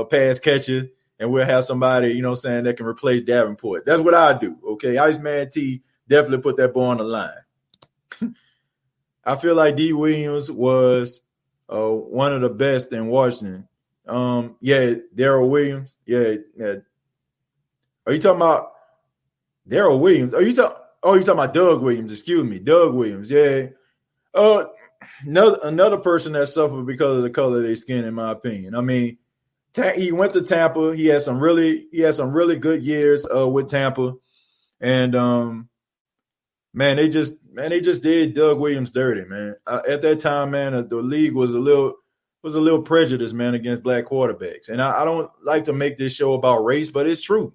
pass catcher, and we'll have somebody, you know what I'm saying, that can replace Davenport. That's what I do. Okay. Iceman T definitely put that ball on the line. I feel like D. Williams was one of the best in Washington. Darrell Williams. Yeah. Are you talking about Darrell Williams? Are you talking about Doug Williams? Excuse me, Doug Williams. Yeah. Another person that suffered because of the color of their skin, in my opinion. I mean, he went to Tampa. He had some really good years with Tampa, and man, they just did Doug Williams dirty, man. At that time, man, the league was a little prejudiced, man, against black quarterbacks. And I don't like to make this show about race, but it's true.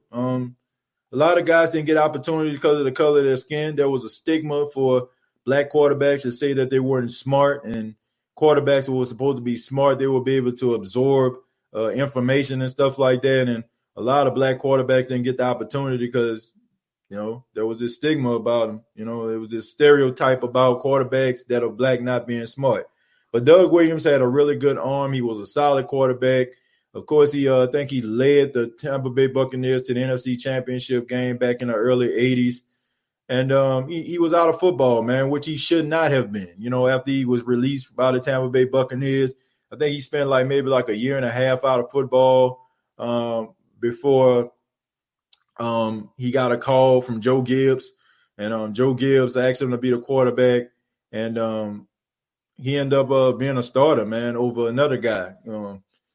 A lot of guys didn't get opportunities because of the color of their skin. There was a stigma for black quarterbacks to say that they weren't smart, and quarterbacks who were supposed to be smart, they would be able to absorb information and stuff like that. And a lot of black quarterbacks didn't get the opportunity because, you know, there was this stigma about them. You know, there was this stereotype about quarterbacks that are black not being smart. But Doug Williams had a really good arm. He was a solid quarterback. Of course, I think he led the Tampa Bay Buccaneers to the NFC Championship game back in the early 80s. And he was out of football, man, which he should not have been. You know, after he was released by the Tampa Bay Buccaneers, I think he spent maybe a year and a half out of football before he got a call from Joe Gibbs. And Joe Gibbs asked him to be the quarterback. And he ended up being a starter, man, over another guy.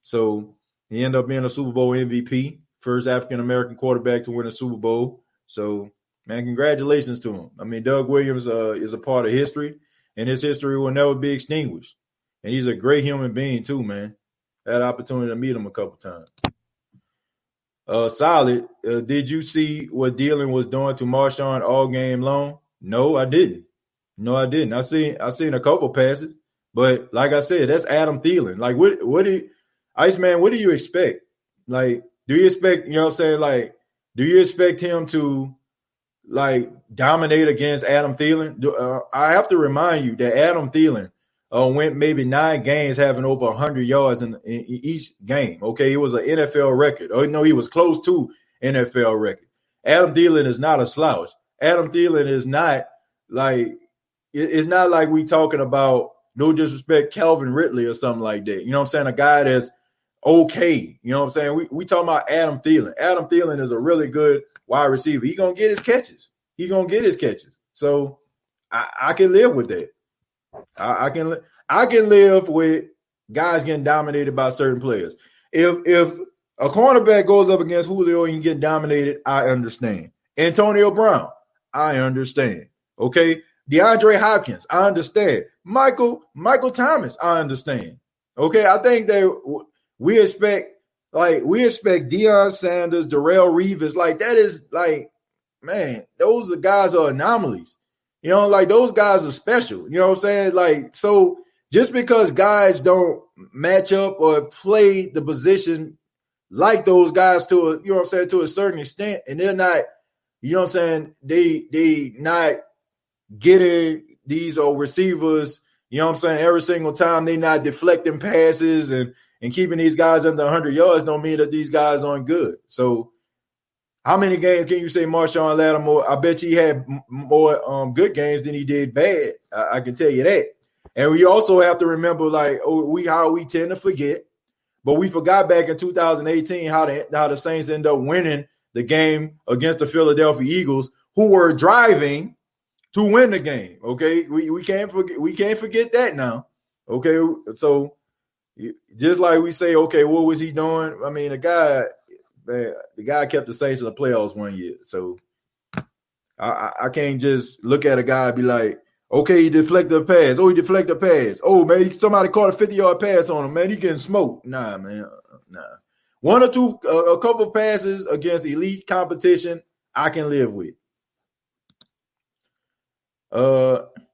So he ended up being a Super Bowl MVP, first African-American quarterback to win a Super Bowl. So, Man, congratulations to him. I mean, Doug Williams is a part of history, and his history will never be extinguished. And he's a great human being too, man. I had an opportunity to meet him a couple times. Solid. Did you see what Dylan was doing to Marshawn all game long? No, I didn't. I seen a couple passes, but like I said, that's Adam Thielen. Like, what do you, Iceman? What do you expect? Like, do you expect, you know what I'm saying? Like, do you expect him to like dominate against Adam Thielen? I have to remind you that Adam Thielen went maybe 9 games having over 100 yards in each game. Okay, it was an NFL record. Oh no, he was close to NFL record. Adam Thielen is not a slouch. Adam Thielen is not like, it's not like we talking about, no disrespect, Calvin Ridley or something like that. You know what I'm saying? A guy that's okay. You know what I'm saying? We talking about Adam Thielen. Adam Thielen is a really good wide receiver. He's going to get his catches. So I can live with that. I can live with guys getting dominated by certain players. If a cornerback goes up against Julio and get dominated, I understand. Antonio Brown, I understand. Okay? DeAndre Hopkins, I understand. Michael Thomas, I understand. Okay? I think that we expect Deion Sanders, Darrelle Reeves, like that is like, man, those guys are anomalies. You know, like those guys are special. You know what I'm saying? Like, so just because guys don't match up or play the position like those guys to a, you know what I'm saying, to a certain extent, and they're not, you know what I'm saying, they not getting these receivers, you know what I'm saying, every single time, they not deflecting passes and keeping these guys under 100 yards don't mean that these guys aren't good. So how many games can you say Marshawn Lattimore? I bet he had more good games than he did bad. I can tell you that. And we also have to remember, like, how we tend to forget, but we forgot back in 2018 how the Saints end up winning the game against the Philadelphia Eagles, who were driving to win the game. Okay, we can't forget that now. Okay, so just like we say, okay, what was he doing? I mean, the guy kept the Saints in the playoffs one year. So I can't just look at a guy and be like, okay, he deflected a pass. Oh, he deflected a pass. Oh, man, somebody caught a 50-yard pass on him. Man, he getting smoked. Nah, man, nah. One or two, a couple passes against elite competition, I can live with.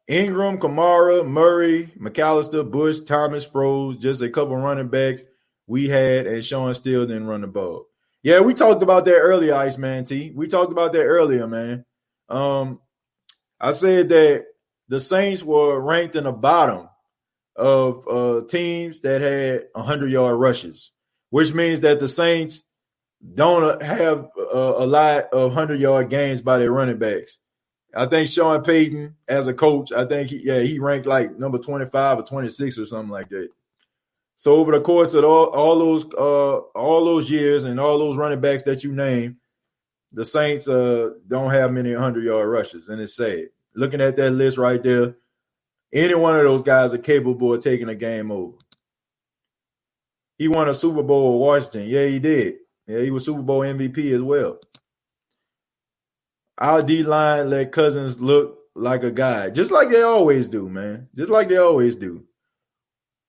Ingram, Kamara, Murray, McAllister, Bush, Thomas, Sproles, just a couple running backs we had, and Sean still didn't run the ball. Yeah, we talked about that earlier, Iceman T. We talked about that earlier, man. I said that the Saints were ranked in the bottom of teams that had 100-yard rushes, which means that the Saints don't have a lot of 100-yard games by their running backs. I think Sean Payton, as a coach, I think he ranked like number 25 or 26 or something like that. So over the course of all those years and all those running backs that you name, the Saints don't have many 100-yard rushes, and it's sad. Looking at that list right there, any one of those guys are capable of taking a game over. He won a Super Bowl with Washington. Yeah, he did. Yeah, he was Super Bowl MVP as well. Our D-line let Cousins look like a guy, just like they always do, man. Just like they always do.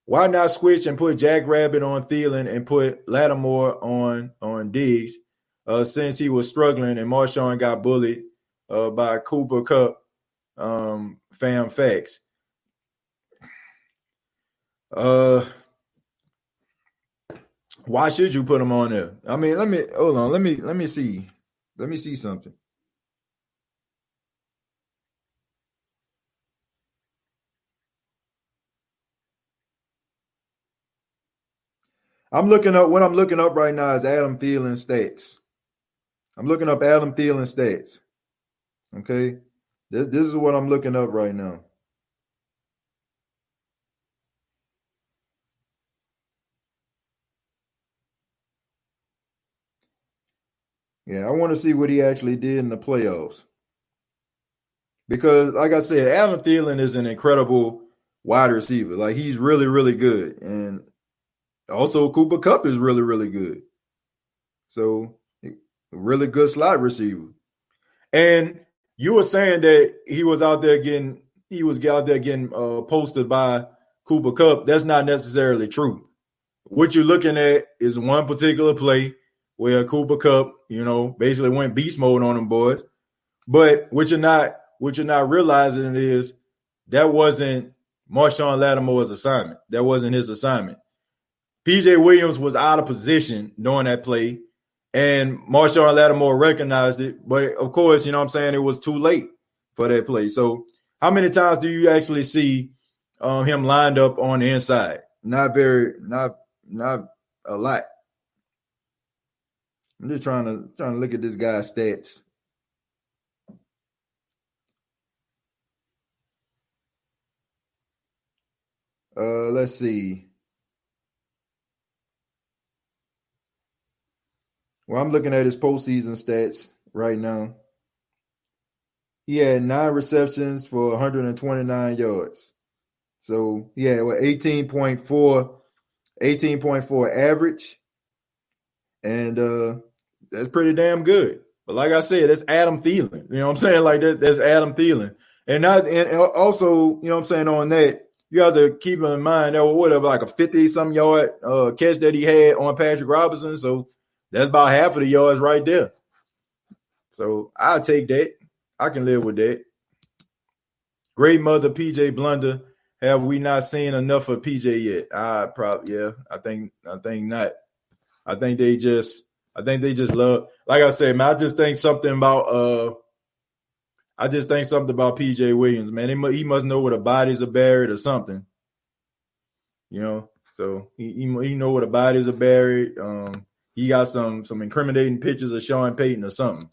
Why not switch and put Jack Rabbit on Thielen and put Lattimore on Diggs since he was struggling and Marshawn got bullied by Cooper Kupp, fam facts. Why should you put him on there? I mean, let me see. Let me see something. What I'm looking up right now is Adam Thielen stats. I'm looking up Adam Thielen stats. Okay. This is what I'm looking up right now. Yeah, I want to see what he actually did in the playoffs. Because, like I said, Adam Thielen is an incredible wide receiver. Like, he's really, really good. And also, Cooper Kupp is really, really good. So, really good slot receiver. And You were saying that he was out there getting posted by Cooper Kupp. That's not necessarily true. What you're looking at is one particular play where Cooper Kupp, basically went beast mode on them boys. But what you're not realizing is that wasn't Marshawn Lattimore's assignment. That wasn't his assignment. PJ Williams was out of position during that play, and Marshawn Lattimore recognized it. But of course, it was too late for that play. So how many times do you actually see him lined up on the inside? Not a lot. I'm just trying to look at this guy's stats. Let's see. Well, I'm looking at his postseason stats right now. He had 9 receptions for 129 yards. So, yeah, 18.4 average. And that's pretty damn good. But like I said, that's Adam Thielen. You know what I'm saying? Like that's Adam Thielen. And also, on that, you have to keep in mind that like a 50-some yard catch that he had on Patrick Robinson. So that's about half of the yards right there. So I'll take that. I can live with that. Great mother, PJ Blunder. Have we not seen enough of PJ yet? I think not. I think they just love. Like I said, man, I just think something about PJ Williams, man. He must know where the bodies are buried or something. So he know where the bodies are buried. He got some incriminating pictures of Sean Payton or something.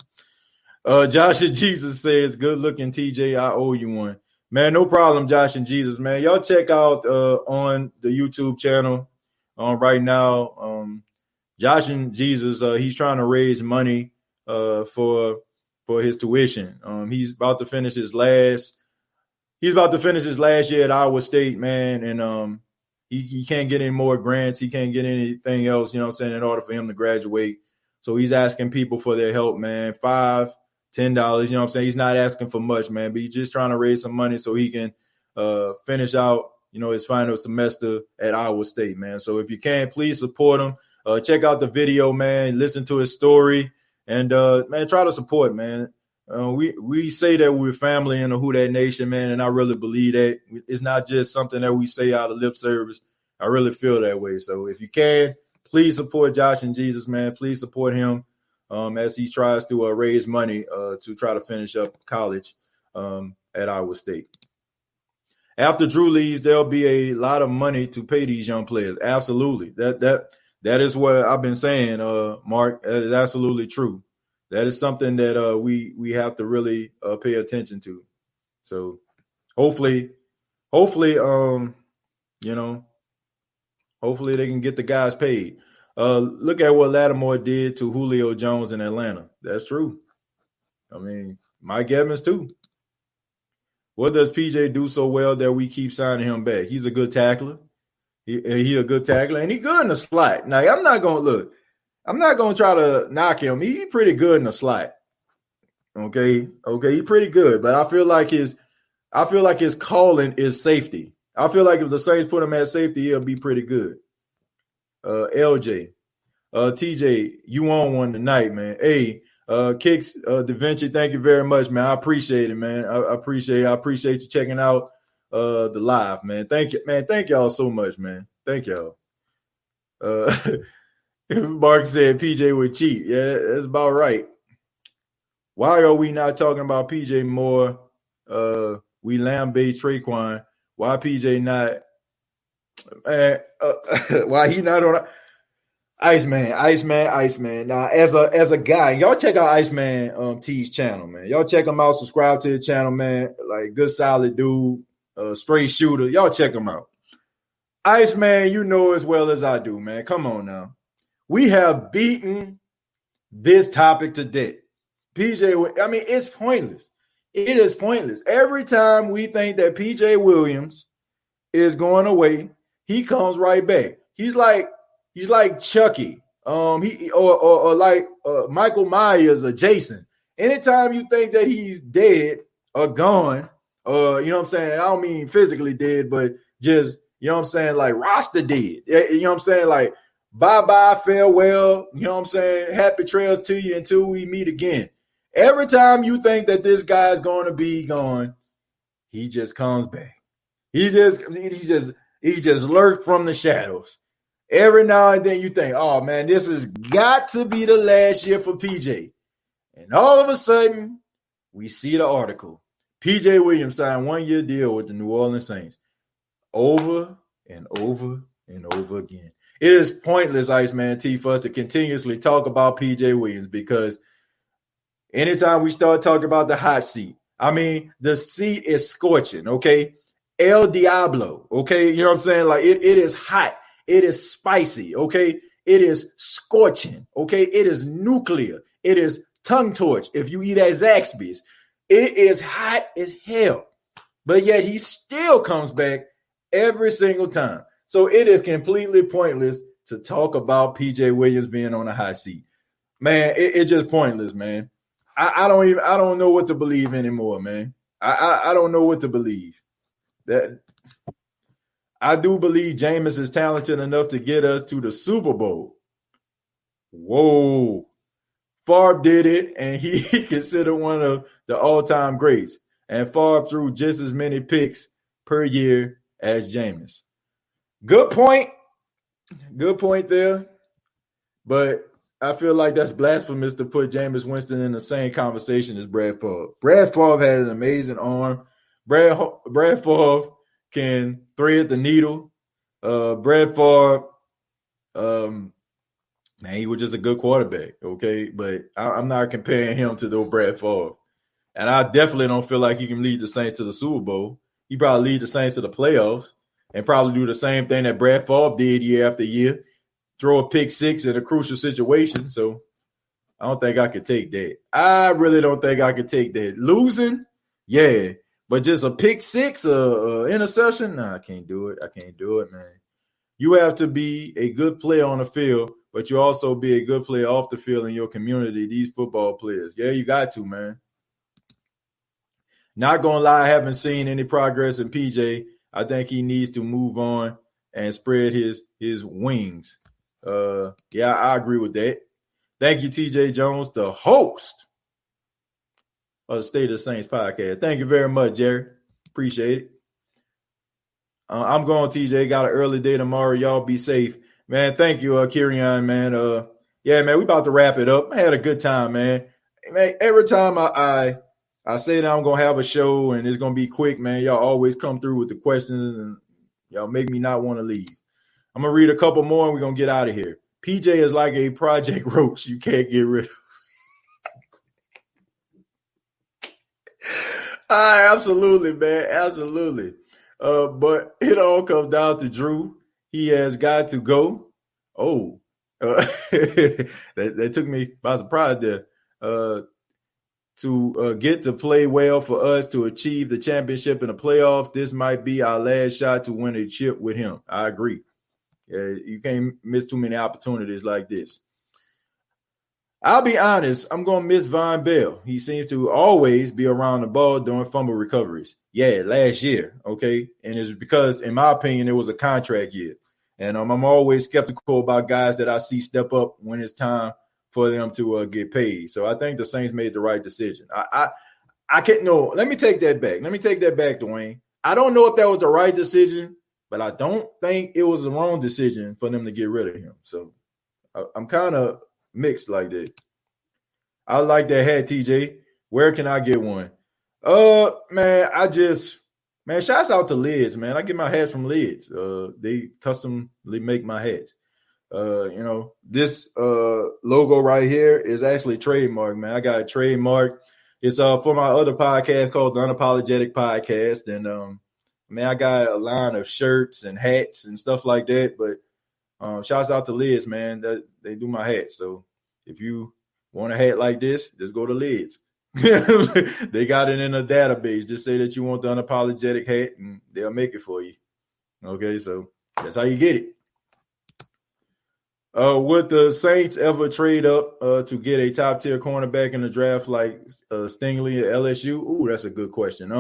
Josh and Jesus says, "Good looking TJ, I owe you one." Man, no problem, Josh and Jesus, man. Y'all check out on the YouTube channel right now. Josh and Jesus, he's trying to raise money for his tuition. He's about to finish his last year at Iowa State, man, and he can't get any more grants. He can't get anything else, in order for him to graduate. So he's asking people for their help, man. $5, $10, He's not asking for much, man, but he's just trying to raise some money so he can finish out, his final semester at Iowa State, man. So if you can, please support him. Check out the video, man. Listen to his story, and man, try to support, man. We say that we're family in the Who Dat Nation, man, and I really believe that. It's not just something that we say out of lip service. I really feel that way. So if you can, please support Josh and Jesus, man. Please support him as he tries to raise money to try to finish up college at Iowa State. After Drew leaves, there'll be a lot of money to pay these young players. Absolutely. That is what I've been saying, Mark. That is absolutely true. That is something that we have to really pay attention to. So hopefully, hopefully they can get the guys paid. Look at what Lattimore did to Julio Jones in Atlanta. That's true. I mean, Mike Evans too. What does PJ do so well that we keep signing him back? He's a good tackler. He a good tackler, and he good in the slot. Now, I'm not gonna try to knock him. He pretty good in the slot. Okay, he pretty good, but I feel like his calling is safety. I feel like if the Saints put him at safety, he'll be pretty good. LJ, TJ, you on one tonight, man. Hey, Kicks, Da Vinci, thank you very much, man. I appreciate it, man. I appreciate you checking out the live, man. Thank you, man. Thank y'all so much, man. Thank y'all. Mark said PJ would cheat. Yeah, that's about right. Why are we not talking about PJ more? We lambaste Traquan. Why PJ not? Why he not on Iceman? Now, as a guy, y'all check out Iceman T's channel, man. Y'all check him out. Subscribe to the channel, man. Like, good, solid dude, straight shooter. Y'all check him out. Iceman, you know as well as I do, man. Come on now. We have beaten this topic to death. PJ, I mean, it's pointless. It is pointless. Every time we think that PJ Williams is going away, he comes right back. He's like Chucky. Or like Michael Myers or Jason. Anytime you think that he's dead or gone, you know what I'm saying? I don't mean physically dead, but just, you know what I'm saying, like roster dead. You know what I'm saying? Like, bye-bye, farewell. You know what I'm saying? Happy trails to you until we meet again. Every time you think that this guy's going to be gone, he just comes back. He just lurked from the shadows. Every now and then you think, oh, man, this has got to be the last year for PJ. And all of a sudden, we see the article. PJ Williams signed 1-year deal with the New Orleans Saints. Over and over and over again. It is pointless, Iceman T, for us to continuously talk about PJ Williams because anytime we start talking about the hot seat, I mean, the seat is scorching, okay? El Diablo, okay? You know what I'm saying? Like, it is hot. It is spicy, okay? It is scorching, okay? It is nuclear. It is tongue torch if you eat at Zaxby's. It is hot as hell. But yet he still comes back every single time. So it is completely pointless to talk about PJ Williams being on a hot seat. Man, it's just pointless, man. I don't know what to believe anymore, man. I don't know what to believe. That I do believe Jameis is talented enough to get us to the Super Bowl. Whoa. Favre did it, and he considered one of the all-time greats. And Favre threw just as many picks per year as Jameis. Good point. Good point there. But I feel like that's blasphemous to put Jameis Winston in the same conversation as Brad Favre. Brad Favre had an amazing arm. Brad Favre can thread the needle. Brad Favre, man, he was just a good quarterback, okay? But I'm not comparing him to the Brad Favre. And I definitely don't feel like he can lead the Saints to the Super Bowl. He probably lead the Saints to the playoffs and probably do the same thing that Brad Favre did year after year, throw a pick six in a crucial situation. So I don't think I could take that. I really don't think I could take that. Losing, yeah, but just a pick six, interception, nah, I can't do it. I can't do it, man. You have to be a good player on the field, but you also be a good player off the field in your community, these football players. Yeah, you got to, man. Not going to lie, I haven't seen any progress in PJ. I think he needs to move on and spread his wings. Yeah, I agree with that. Thank you, TJ Jones, the host of the State of the Saints podcast. Thank you very much, Jerry. Appreciate it. I'm going, TJ. Got an early day tomorrow. Y'all be safe. Man, thank you, Kirian, man. Yeah, man, we about to wrap it up. I had a good time, man. Man, every time I say that I'm going to have a show and it's going to be quick, man, y'all always come through with the questions and y'all make me not want to leave. I'm going to read a couple more and we're going to get out of here. PJ is like a Project Roach you can't get rid of. Absolutely, man. Absolutely. But it all comes down to Drew. He has got to go. Oh, that took me by surprise there. To get to play well for us to achieve the championship in the playoffs, this might be our last shot to win a chip with him. I agree. You can't miss too many opportunities like this. I'll be honest, I'm going to miss Von Bell. He seems to always be around the ball during fumble recoveries. Yeah, last year, okay? And it's because, in my opinion, it was a contract year. And I'm always skeptical about guys that I see step up when it's time for them to get paid. So I think the Saints made the right decision. I can't – no, let me take that back. Let me take that back, Dwayne. I don't know if that was the right decision, but I don't think it was the wrong decision for them to get rid of him. So I'm kind of – mixed like that. I like that hat, TJ. Where can I get one? Man, shouts out to Lids, man. I get my hats from Lids. They customly make my hats. This logo right here is actually trademark, man. I got a trademark. It's for my other podcast called The Unapologetic Podcast. And man, I got a line of shirts and hats and stuff like that, but shouts out to Lids, man. They do my hats. So if you want a hat like this, just go to Lids. They got it in a database. Just say that you want the unapologetic hat, and they'll make it for you. Okay, so that's how you get it. Would the Saints ever trade up to get a top tier cornerback in the draft like Stingley at LSU? Ooh, that's a good question.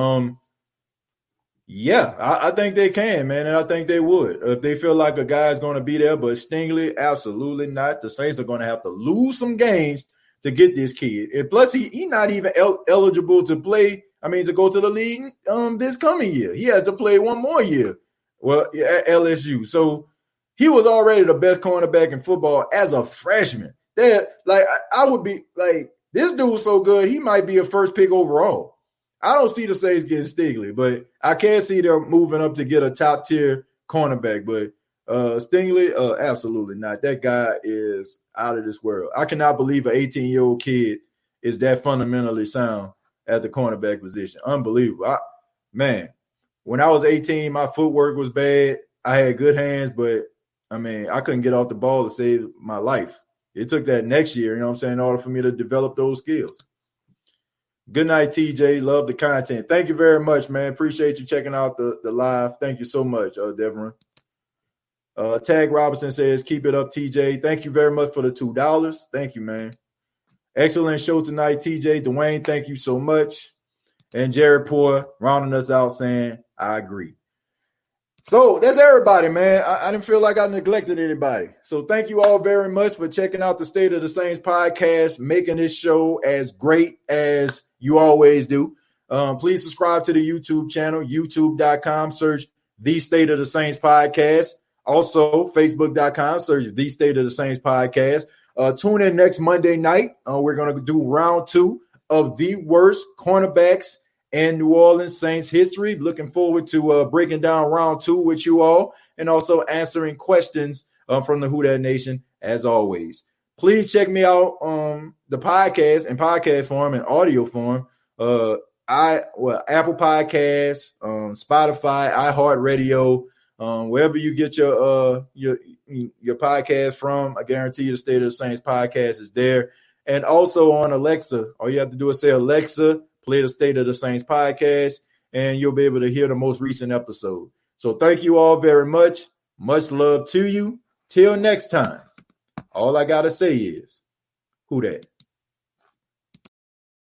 Yeah, I think they can, man, and I think they would if they feel like a guy's going to be there. But Stingley, absolutely not. The Saints are going to have to lose some games to get this kid, and plus he not even eligible to play. I mean, to go to the league this coming year, he has to play one more year. Well, at LSU, so he was already the best cornerback in football as a freshman. That like I would be like this dude's so good, he might be a first pick overall. I don't see the Saints getting Stingley, but I can see them moving up to get a top tier cornerback. But Stingley, absolutely not. That guy is out of this world. I cannot believe an 18-year-old kid is that fundamentally sound at the cornerback position. Unbelievable. Man, when I was 18, my footwork was bad. I had good hands, but I mean, I couldn't get off the ball to save my life. It took that next year, you know what I'm saying, in order for me to develop those skills. Good night, TJ. Love the content. Thank you very much, man. Appreciate you checking out the live. Thank you so much, Devon. Tag Robinson says, keep it up, TJ. Thank you very much for the $2. Thank you, man. Excellent show tonight, TJ. Dwayne, thank you so much. And Jared Poor rounding us out saying, I agree. So that's everybody, man. I didn't feel like I neglected anybody. So thank you all very much for checking out the State of the Saints podcast, making this show as great as you always do. Please subscribe to the YouTube channel, youtube.com, search The State of the Saints podcast. Also, facebook.com, search The State of the Saints podcast. Tune in next Monday night. We're going to do round 2 of the worst cornerbacks in New Orleans Saints history. Looking forward to breaking down round 2 with you all and also answering questions from the Who Dat Nation as always. Please check me out on the podcast in podcast form and audio form. Apple Podcasts, Spotify, iHeartRadio, wherever you get your podcast from. I guarantee you the State of the Saints podcast is there. And also on Alexa. All you have to do is say, Alexa, play the State of the Saints podcast, and you'll be able to hear the most recent episode. So thank you all very much. Much love to you. Till next time. All I got to say is, who dat?